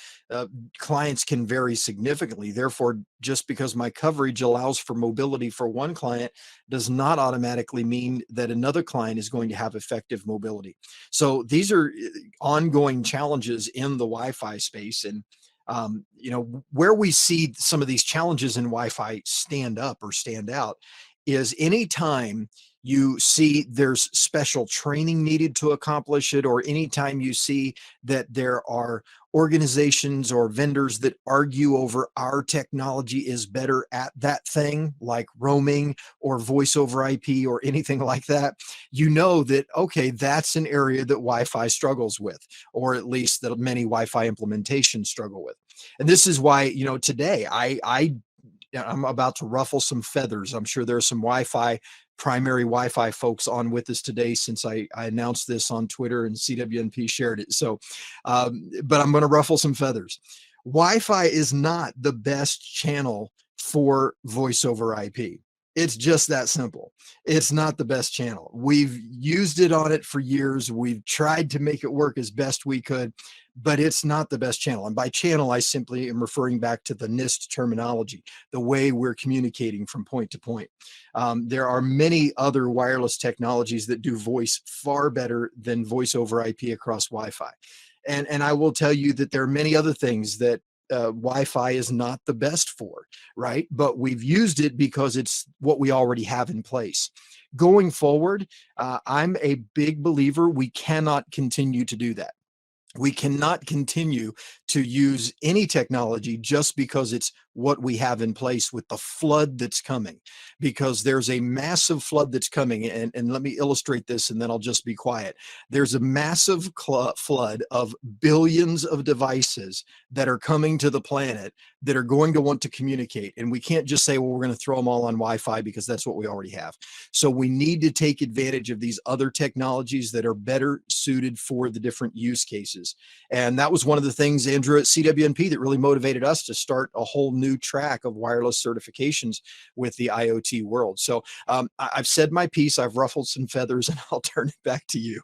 clients can vary significantly. Therefore, just because my coverage allows for mobility for one client does not automatically mean that another client is going to have effective mobility. So these are ongoing challenges in the Wi-Fi space. And where we see some of these challenges in Wi-Fi stand up or stand out is anytime you see there's special training needed to accomplish it, or anytime you see that there are organizations or vendors that argue over our technology is better at that thing, like roaming or voice over IP or anything like that, you know that, okay, that's an area that Wi-Fi struggles with, or at least that many Wi-Fi implementations struggle with. And this is why, today I'm about to ruffle some feathers. I'm sure there's some primary Wi-Fi folks on with us today, since I announced this on Twitter and CWNP shared it. So, but I'm going to ruffle some feathers. Wi-Fi is not the best channel for voice over IP. It's just that simple. It's not the best channel. We've used it on it for years. We've tried to make it work as best we could, but it's not the best channel. And by channel, I simply am referring back to the NIST terminology, the way we're communicating from point to point. There are many other wireless technologies that do voice far better than voice over IP across Wi-Fi. And I will tell you that there are many other things that Wi-Fi is not the best for, right? But we've used it because it's what we already have in place. Going forward, I'm a big believer we cannot continue to do that. We cannot continue to use any technology just because it's what we have in place with the flood that's coming, because there's a massive flood that's coming. And let me illustrate this and then I'll just be quiet. There's a massive flood of billions of devices that are coming to the planet that are going to want to communicate. And we can't just say, well, we're going to throw them all on Wi-Fi because that's what we already have. So we need to take advantage of these other technologies that are better suited for the different use cases. And that was one of the things, Andrew, at CWNP that really motivated us to start a whole new track of wireless certifications with the IoT world. So I've said my piece, I've ruffled some feathers, and I'll turn it back to you.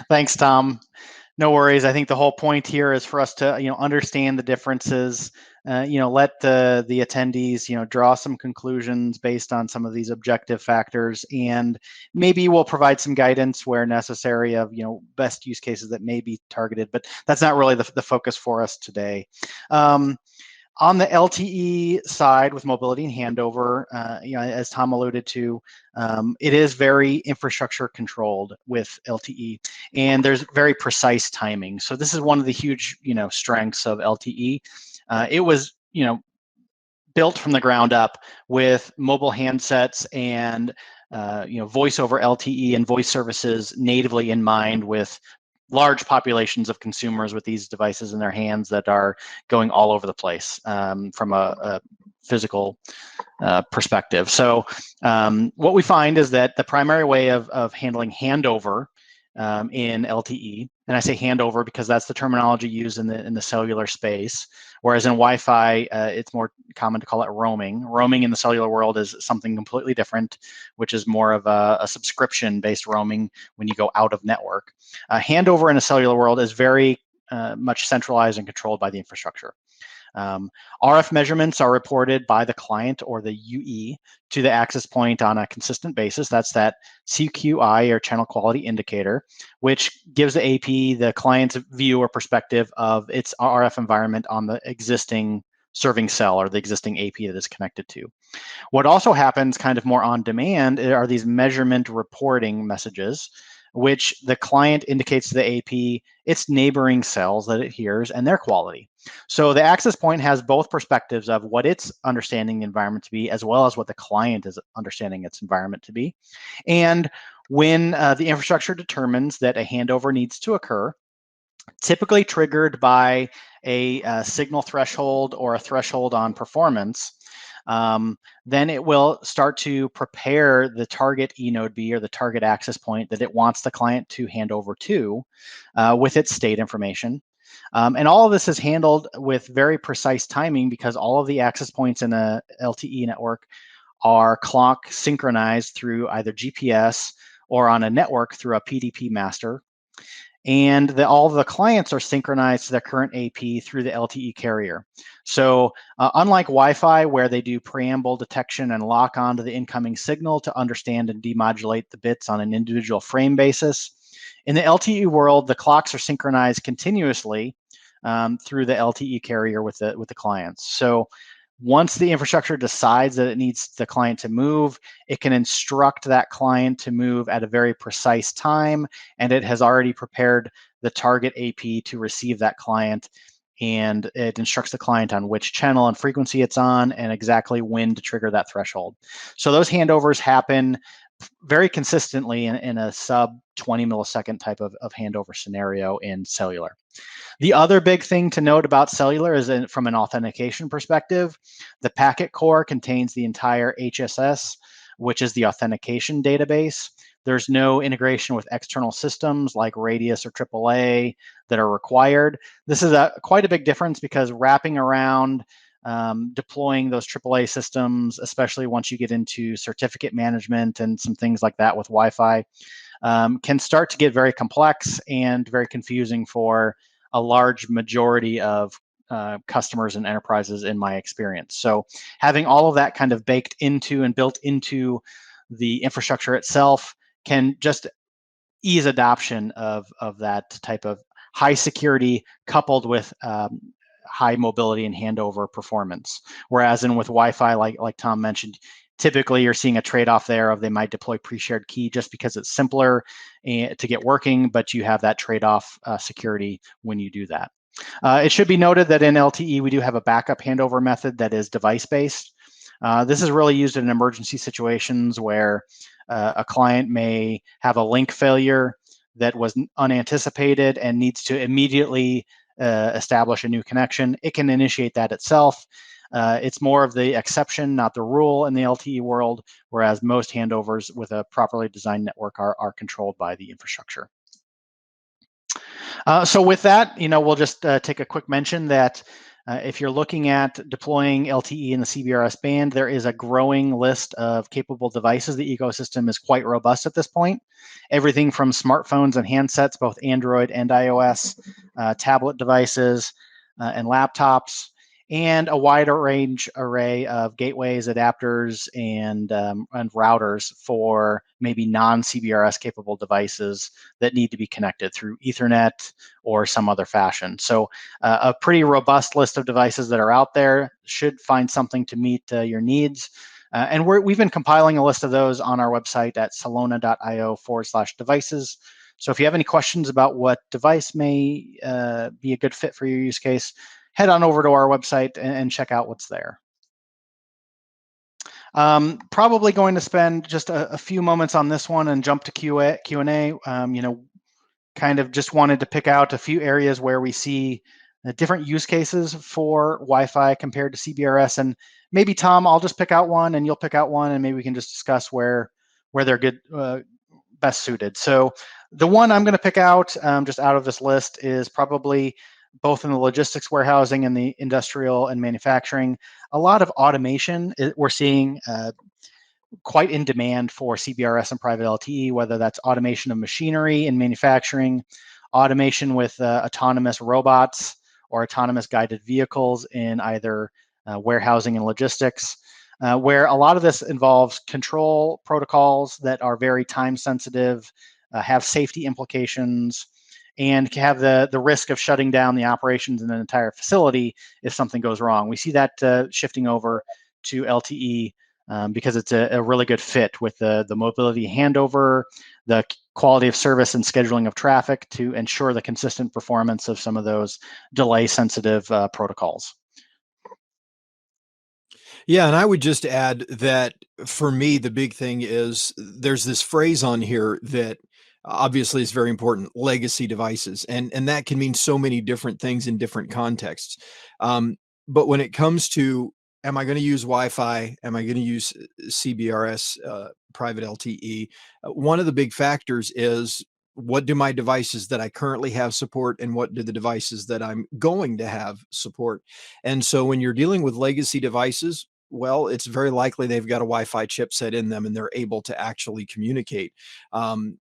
Thanks, Tom. No worries. I think the whole point here is for us to, understand the differences, let the attendees, draw some conclusions based on some of these objective factors, and maybe we'll provide some guidance where necessary of, best use cases that may be targeted, but that's not really the focus for us today. On the LTE side with mobility and handover, as Tom alluded to, it is very infrastructure controlled with LTE, and there's very precise timing. So this is one of the huge, strengths of LTE. It was, built from the ground up with mobile handsets and, voice over LTE and voice services natively in mind, with large populations of consumers with these devices in their hands that are going all over the place from a physical perspective. So what we find is that the primary way of handling handover in LTE, and I say handover because that's the terminology used in the cellular space, whereas in Wi-Fi, it's more common to call it roaming. Roaming in the cellular world is something completely different, which is more of a subscription-based roaming when you go out of network. Handover in a cellular world is very much centralized and controlled by the infrastructure. RF measurements are reported by the client or the UE to the access point on a consistent basis. That's that CQI, or channel quality indicator, which gives the AP the client's view or perspective of its RF environment on the existing serving cell or the existing AP that is connected to. What also happens kind of more on demand are these measurement reporting messages, which the client indicates to the AP its neighboring cells that it hears and their quality. So the access point has both perspectives of what it's understanding the environment to be, as well as what the client is understanding its environment to be. And when the infrastructure determines that a handover needs to occur, typically triggered by a signal threshold or a threshold on performance, then it will start to prepare the target eNode B or the target access point that it wants the client to hand over to with its state information. And all of this is handled with very precise timing because all of the access points in a LTE network are clock synchronized through either GPS or on a network through a PDP master. And all of the clients are synchronized to their current AP through the LTE carrier. So unlike Wi-Fi, where they do preamble detection and lock onto the incoming signal to understand and demodulate the bits on an individual frame basis, in the LTE world, the clocks are synchronized continuously through the LTE carrier with the clients. So once the infrastructure decides that it needs the client to move, it can instruct that client to move at a very precise time, and it has already prepared the target AP to receive that client, and it instructs the client on which channel and frequency it's on and exactly when to trigger that threshold. So those handovers happen very consistently in a sub 20 millisecond type of handover scenario in cellular. The other big thing to note about cellular is from an authentication perspective, the packet core contains the entire HSS, which is the authentication database. There's no integration with external systems like Radius or AAA that are required. This is quite a big difference because wrapping around deploying those AAA systems, especially once you get into certificate management and some things like that with Wi-Fi, can start to get very complex and very confusing for a large majority of customers and enterprises in my experience. So having all of that kind of baked into and built into the infrastructure itself can just ease adoption of that type of high security coupled with high mobility and handover performance. Whereas with Wi-Fi, like Tom mentioned, typically you're seeing a trade-off there of they might deploy pre-shared key just because it's simpler to get working, but you have that trade-off security when you do that. It should be noted that in LTE, we do have a backup handover method that is device-based. This is really used in emergency situations where a client may have a link failure that was unanticipated and needs to immediately establish a new connection. It can initiate that itself. It's more of the exception, not the rule in the LTE world, whereas most handovers with a properly designed network are controlled by the infrastructure. So with that, we'll just take a quick mention that if you're looking at deploying LTE in the CBRS band, there is a growing list of capable devices. The ecosystem is quite robust at this point. Everything from smartphones and handsets, both Android and iOS, tablet devices, and laptops, and a wider range array of gateways, adapters, and routers for maybe non-CBRS capable devices that need to be connected through Ethernet or some other fashion. So a pretty robust list of devices that are out there should find something to meet your needs. And we've been compiling a list of those on our website at celona.io/devices. So if you have any questions about what device may be a good fit for your use case, head on over to our website and check out what's there. Probably going to spend just a few moments on this one and jump to Q&A. Kind of just wanted to pick out a few areas where we see different use cases for Wi-Fi compared to CBRS. And maybe, Tom, I'll just pick out one and you'll pick out one, and maybe we can just discuss where they're good, best suited. So the one I'm going to pick out just out of this list is probably both in the logistics warehousing and the industrial and manufacturing. A lot of automation we're seeing quite in demand for CBRS and private LTE, whether that's automation of machinery in manufacturing, automation with autonomous robots or autonomous guided vehicles in either warehousing and logistics, where a lot of this involves control protocols that are very time sensitive, have safety implications, and have the risk of shutting down the operations in an entire facility if something goes wrong. We see that shifting over to LTE because it's a really good fit with the mobility handover, the quality of service and scheduling of traffic to ensure the consistent performance of some of those delay-sensitive protocols. Yeah, and I would just add that for me, the big thing is there's this phrase on here that obviously is very important: legacy devices, and that can mean so many different things in different contexts. Um, but when it comes to, am I going to use Wi-Fi? Am I going to use CBRS, private LTE? One of the big factors is, what do my devices that I currently have support, and what do the devices that I'm going to have support? And so when you're dealing with legacy devices, well, it's very likely they've got a Wi-Fi chipset in them and they're able to actually communicate. Um,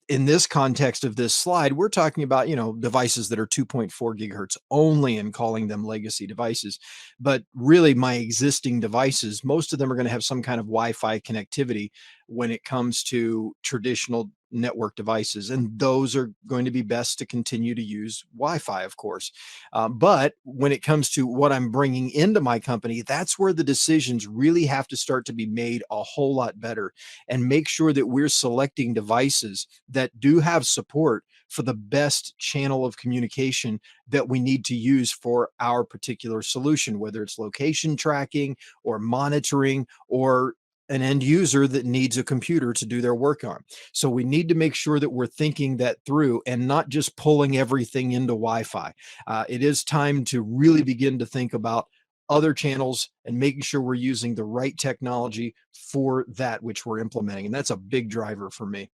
in this context of this slide, we're talking about, devices that are 2.4 gigahertz only and calling them legacy devices. But really, my existing devices, most of them are going to have some kind of Wi-Fi connectivity when it comes to traditional network devices. And those are going to be best to continue to use Wi-Fi, of course. But when it comes to what I'm bringing into my company, that's where the decisions really have to start to be made a whole lot better, and make sure that we're selecting devices that do have support for the best channel of communication that we need to use for our particular solution, whether it's location tracking or monitoring, or an end user that needs a computer to do their work on. So we need to make sure that we're thinking that through and not just pulling everything into Wi-Fi. It is time to really begin to think about other channels and making sure we're using the right technology for that which we're implementing. And that's a big driver for me.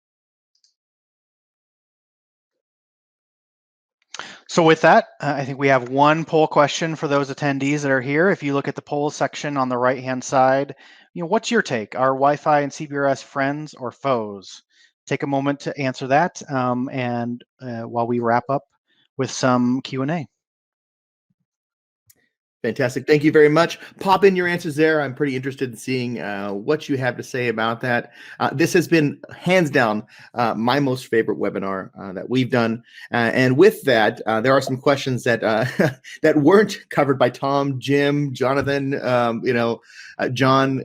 So with that, I think we have one poll question for those attendees that are here. If you look at the poll section on the right-hand side, what's your take? Are Wi-Fi and CBRS friends or foes? Take a moment to answer that, and while we wrap up with some Q&A. Fantastic. Thank you very much. Pop in your answers there. I'm pretty interested in seeing what you have to say about that. This has been hands down my most favorite webinar that we've done. And with that, there are some questions that that weren't covered by Tom, Jim, Jonathan, John.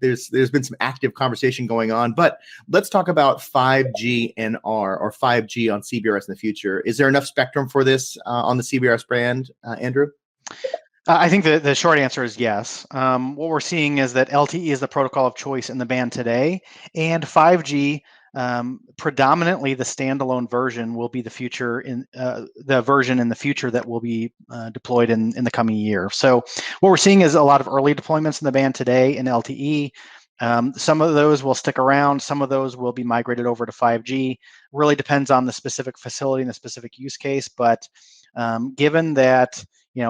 There's been some active conversation going on, but let's talk about 5G NR, or 5G on CBRS in the future. Is there enough spectrum for this on the CBRS brand, Andrew? I think the short answer is yes. What we're seeing is that LTE is the protocol of choice in the band today, and 5G, predominantly the standalone version, will be the future in the version in the future that will be deployed in the coming year. So what we're seeing is a lot of early deployments in the band today in LTE. Some of those will stick around. Some of those will be migrated over to 5G. Really depends on the specific facility and the specific use case. But given that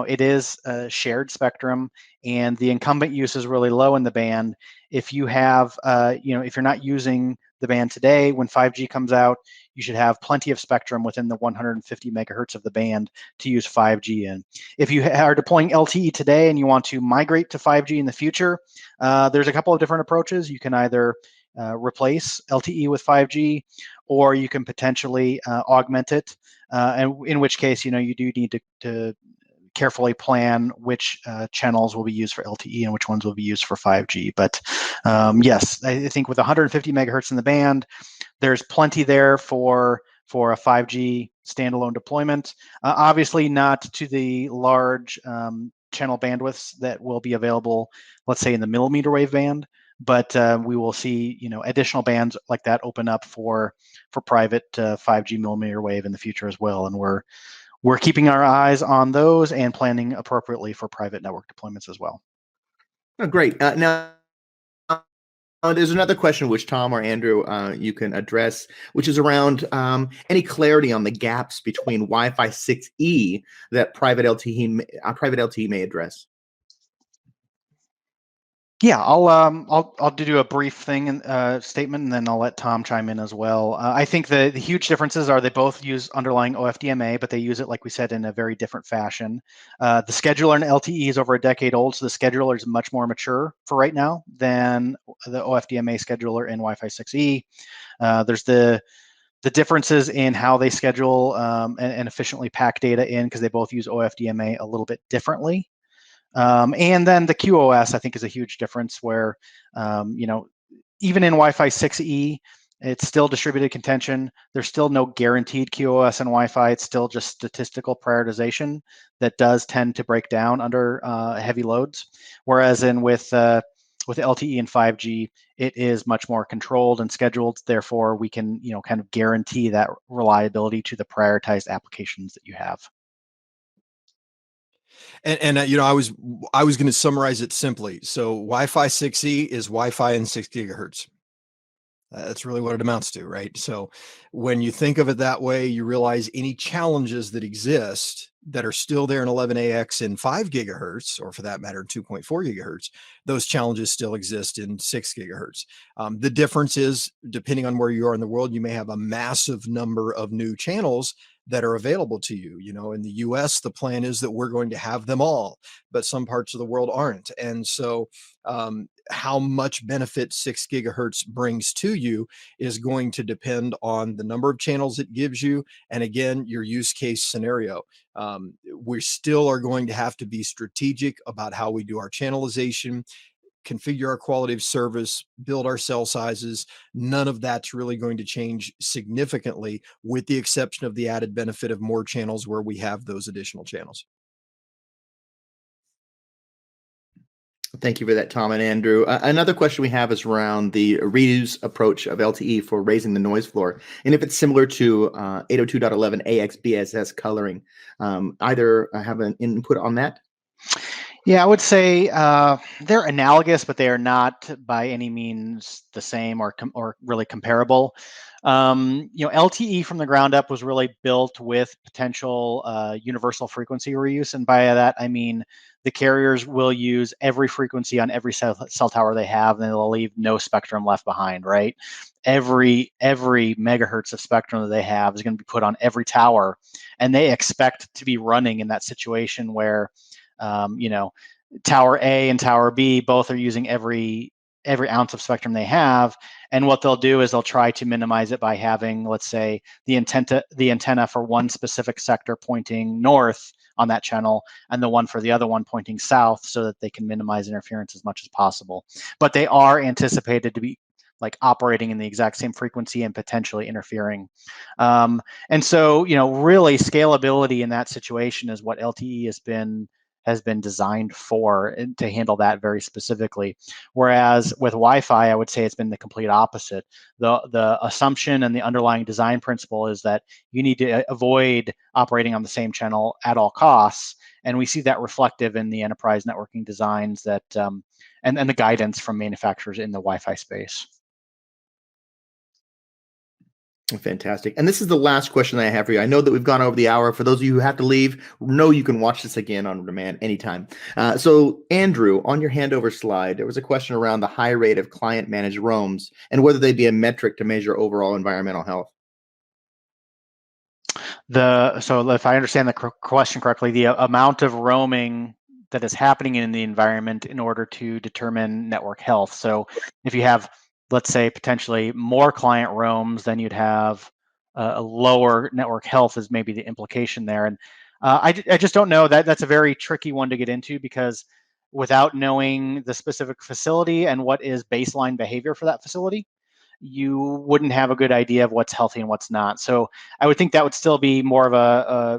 it is a shared spectrum and the incumbent use is really low in the band, if you have, if you're not using the band today, when 5G comes out, you should have plenty of spectrum within the 150 megahertz of the band to use 5G in. If you are deploying LTE today and you want to migrate to 5G in the future, there's a couple of different approaches. You can either replace LTE with 5G, or you can potentially augment it, and in which case, you do need to carefully plan which channels will be used for LTE and which ones will be used for 5G. But yes, I think with 150 megahertz in the band, there's plenty there for a 5G standalone deployment. Obviously not to the large channel bandwidths that will be available, let's say in the millimeter wave band, but we will see additional bands like that open up for private 5G millimeter wave in the future as well. And we're keeping our eyes on those and planning appropriately for private network deployments as well. Oh, great. Now, there's another question which Tom or Andrew you can address, which is around any clarity on the gaps between Wi-Fi 6E that private LTE may address. Yeah, I'll do a brief thing and statement, and then I'll let Tom chime in as well. I think the huge differences are they both use underlying OFDMA, but they use it, like we said, in a very different fashion. The scheduler in LTE is over a decade old, so the scheduler is much more mature for right now than the OFDMA scheduler in Wi-Fi 6E. There's the differences in how they schedule and efficiently pack data in, because they both use OFDMA a little bit differently. And then the QoS, I think, is a huge difference where, even in Wi-Fi 6E, It's still distributed contention. There's still no guaranteed QoS and Wi-Fi. It's still just statistical prioritization that does tend to break down under heavy loads. Whereas with LTE and 5G, it is much more controlled and scheduled. Therefore, we can kind of guarantee that reliability to the prioritized applications that you have. And I was going to summarize it simply. So Wi-Fi 6E is Wi-Fi in 6 gigahertz. That's really what it amounts to, right? So when you think of it that way, you realize any challenges that exist that are still there in 11AX in 5 gigahertz, or for that matter, 2.4 gigahertz, those challenges still exist in 6 gigahertz. The difference is, depending on where you are in the world, you may have a massive number of new channels that are available to you. In the US, the plan is that we're going to have them all, but some parts of the world aren't. And so how much benefit 6 gigahertz brings to you is going to depend on the number of channels it gives you, and again, your use case scenario. We still are going to have to be strategic about how we do our channelization, configure our quality of service, build our cell sizes. None of that's really going to change significantly, with the exception of the added benefit of more channels where we have those additional channels. Thank you for that, Tom and Andrew. Another question we have is around the reuse approach of LTE for raising the noise floor, and if it's similar to 802.11ax BSS coloring. Either have an input on that? Yeah, I would say they're analogous, but they are not by any means the same or really comparable. LTE from the ground up was really built with potential universal frequency reuse, and by that I mean the carriers will use every frequency on every cell tower they have, and they'll leave no spectrum left behind. Right? Every megahertz of spectrum that they have is going to be put on every tower, and they expect to be running in that situation where Tower A and Tower B both are using every ounce of spectrum they have, and what they'll do is they'll try to minimize it by having, let's say, the antenna for one specific sector pointing north on that channel, and the one for the other one pointing south, so that they can minimize interference as much as possible. But they are anticipated to be operating in the exact same frequency and potentially interfering. And so, really scalability in that situation is what LTE has been designed for, and to handle that very specifically. Whereas with Wi-Fi, I would say it's been the complete opposite. The assumption and the underlying design principle is that you need to avoid operating on the same channel at all costs. And we see that reflective in the enterprise networking designs that and the guidance from manufacturers in the Wi-Fi space. Fantastic. And this is the last question that I have for you. I know that we've gone over the hour. For those of you who have to leave, know you can watch this again on demand anytime. So, Andrew, on your handover slide, there was a question around the high rate of client-managed roams and whether they'd be a metric to measure overall environmental health. So if I understand the question correctly, the amount of roaming that is happening in the environment in order to determine network health. So if you have, let's say, potentially more client roams, then you'd have a lower network health is maybe the implication there. And I just don't know. That's a very tricky one to get into, because without knowing the specific facility and what is baseline behavior for that facility, you wouldn't have a good idea of what's healthy and what's not. So I would think that would still be more of a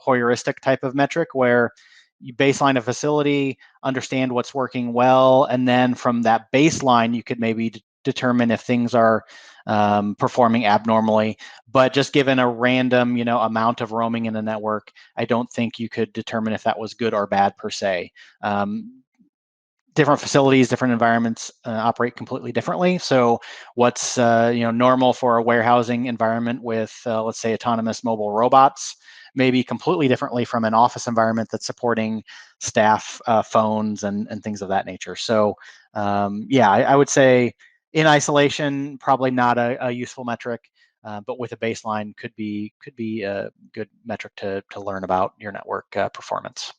heuristic type of metric, where you baseline a facility, understand what's working well, and then from that baseline, you could maybe determine if things are performing abnormally. But just given a random, amount of roaming in the network, I don't think you could determine if that was good or bad per se. Different facilities, different environments operate completely differently. So what's normal for a warehousing environment with, let's say, autonomous mobile robots, maybe completely differently from an office environment that's supporting staff phones and things of that nature. So I would say in isolation, probably not a useful metric, but with a baseline could be a good metric to learn about your network performance.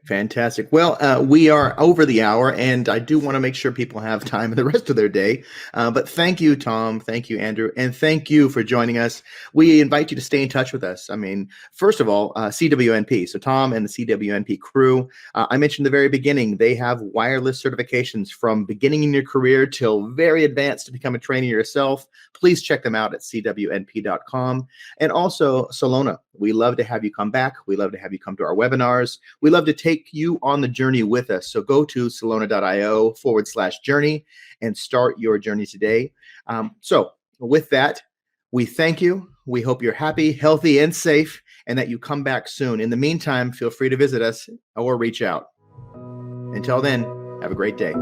Fantastic. Well, we are over the hour, and I do want to make sure people have time in the rest of their day. But thank you, Tom. Thank you, Andrew. And thank you for joining us. We invite you to stay in touch with us. I mean, first of all, CWNP. So Tom and the CWNP crew, I mentioned in the very beginning, they have wireless certifications from beginning in your career till very advanced to become a trainer yourself. Please check them out at cwnp.com. And also Celona. We love to have you come back. We love to have you come to our webinars. We love to take you on the journey with us. So go to celona.io/journey and start your journey today. So with that, we thank you. We hope you're happy, healthy, and safe, and that you come back soon. In the meantime, feel free to visit us or reach out. Until then, have a great day.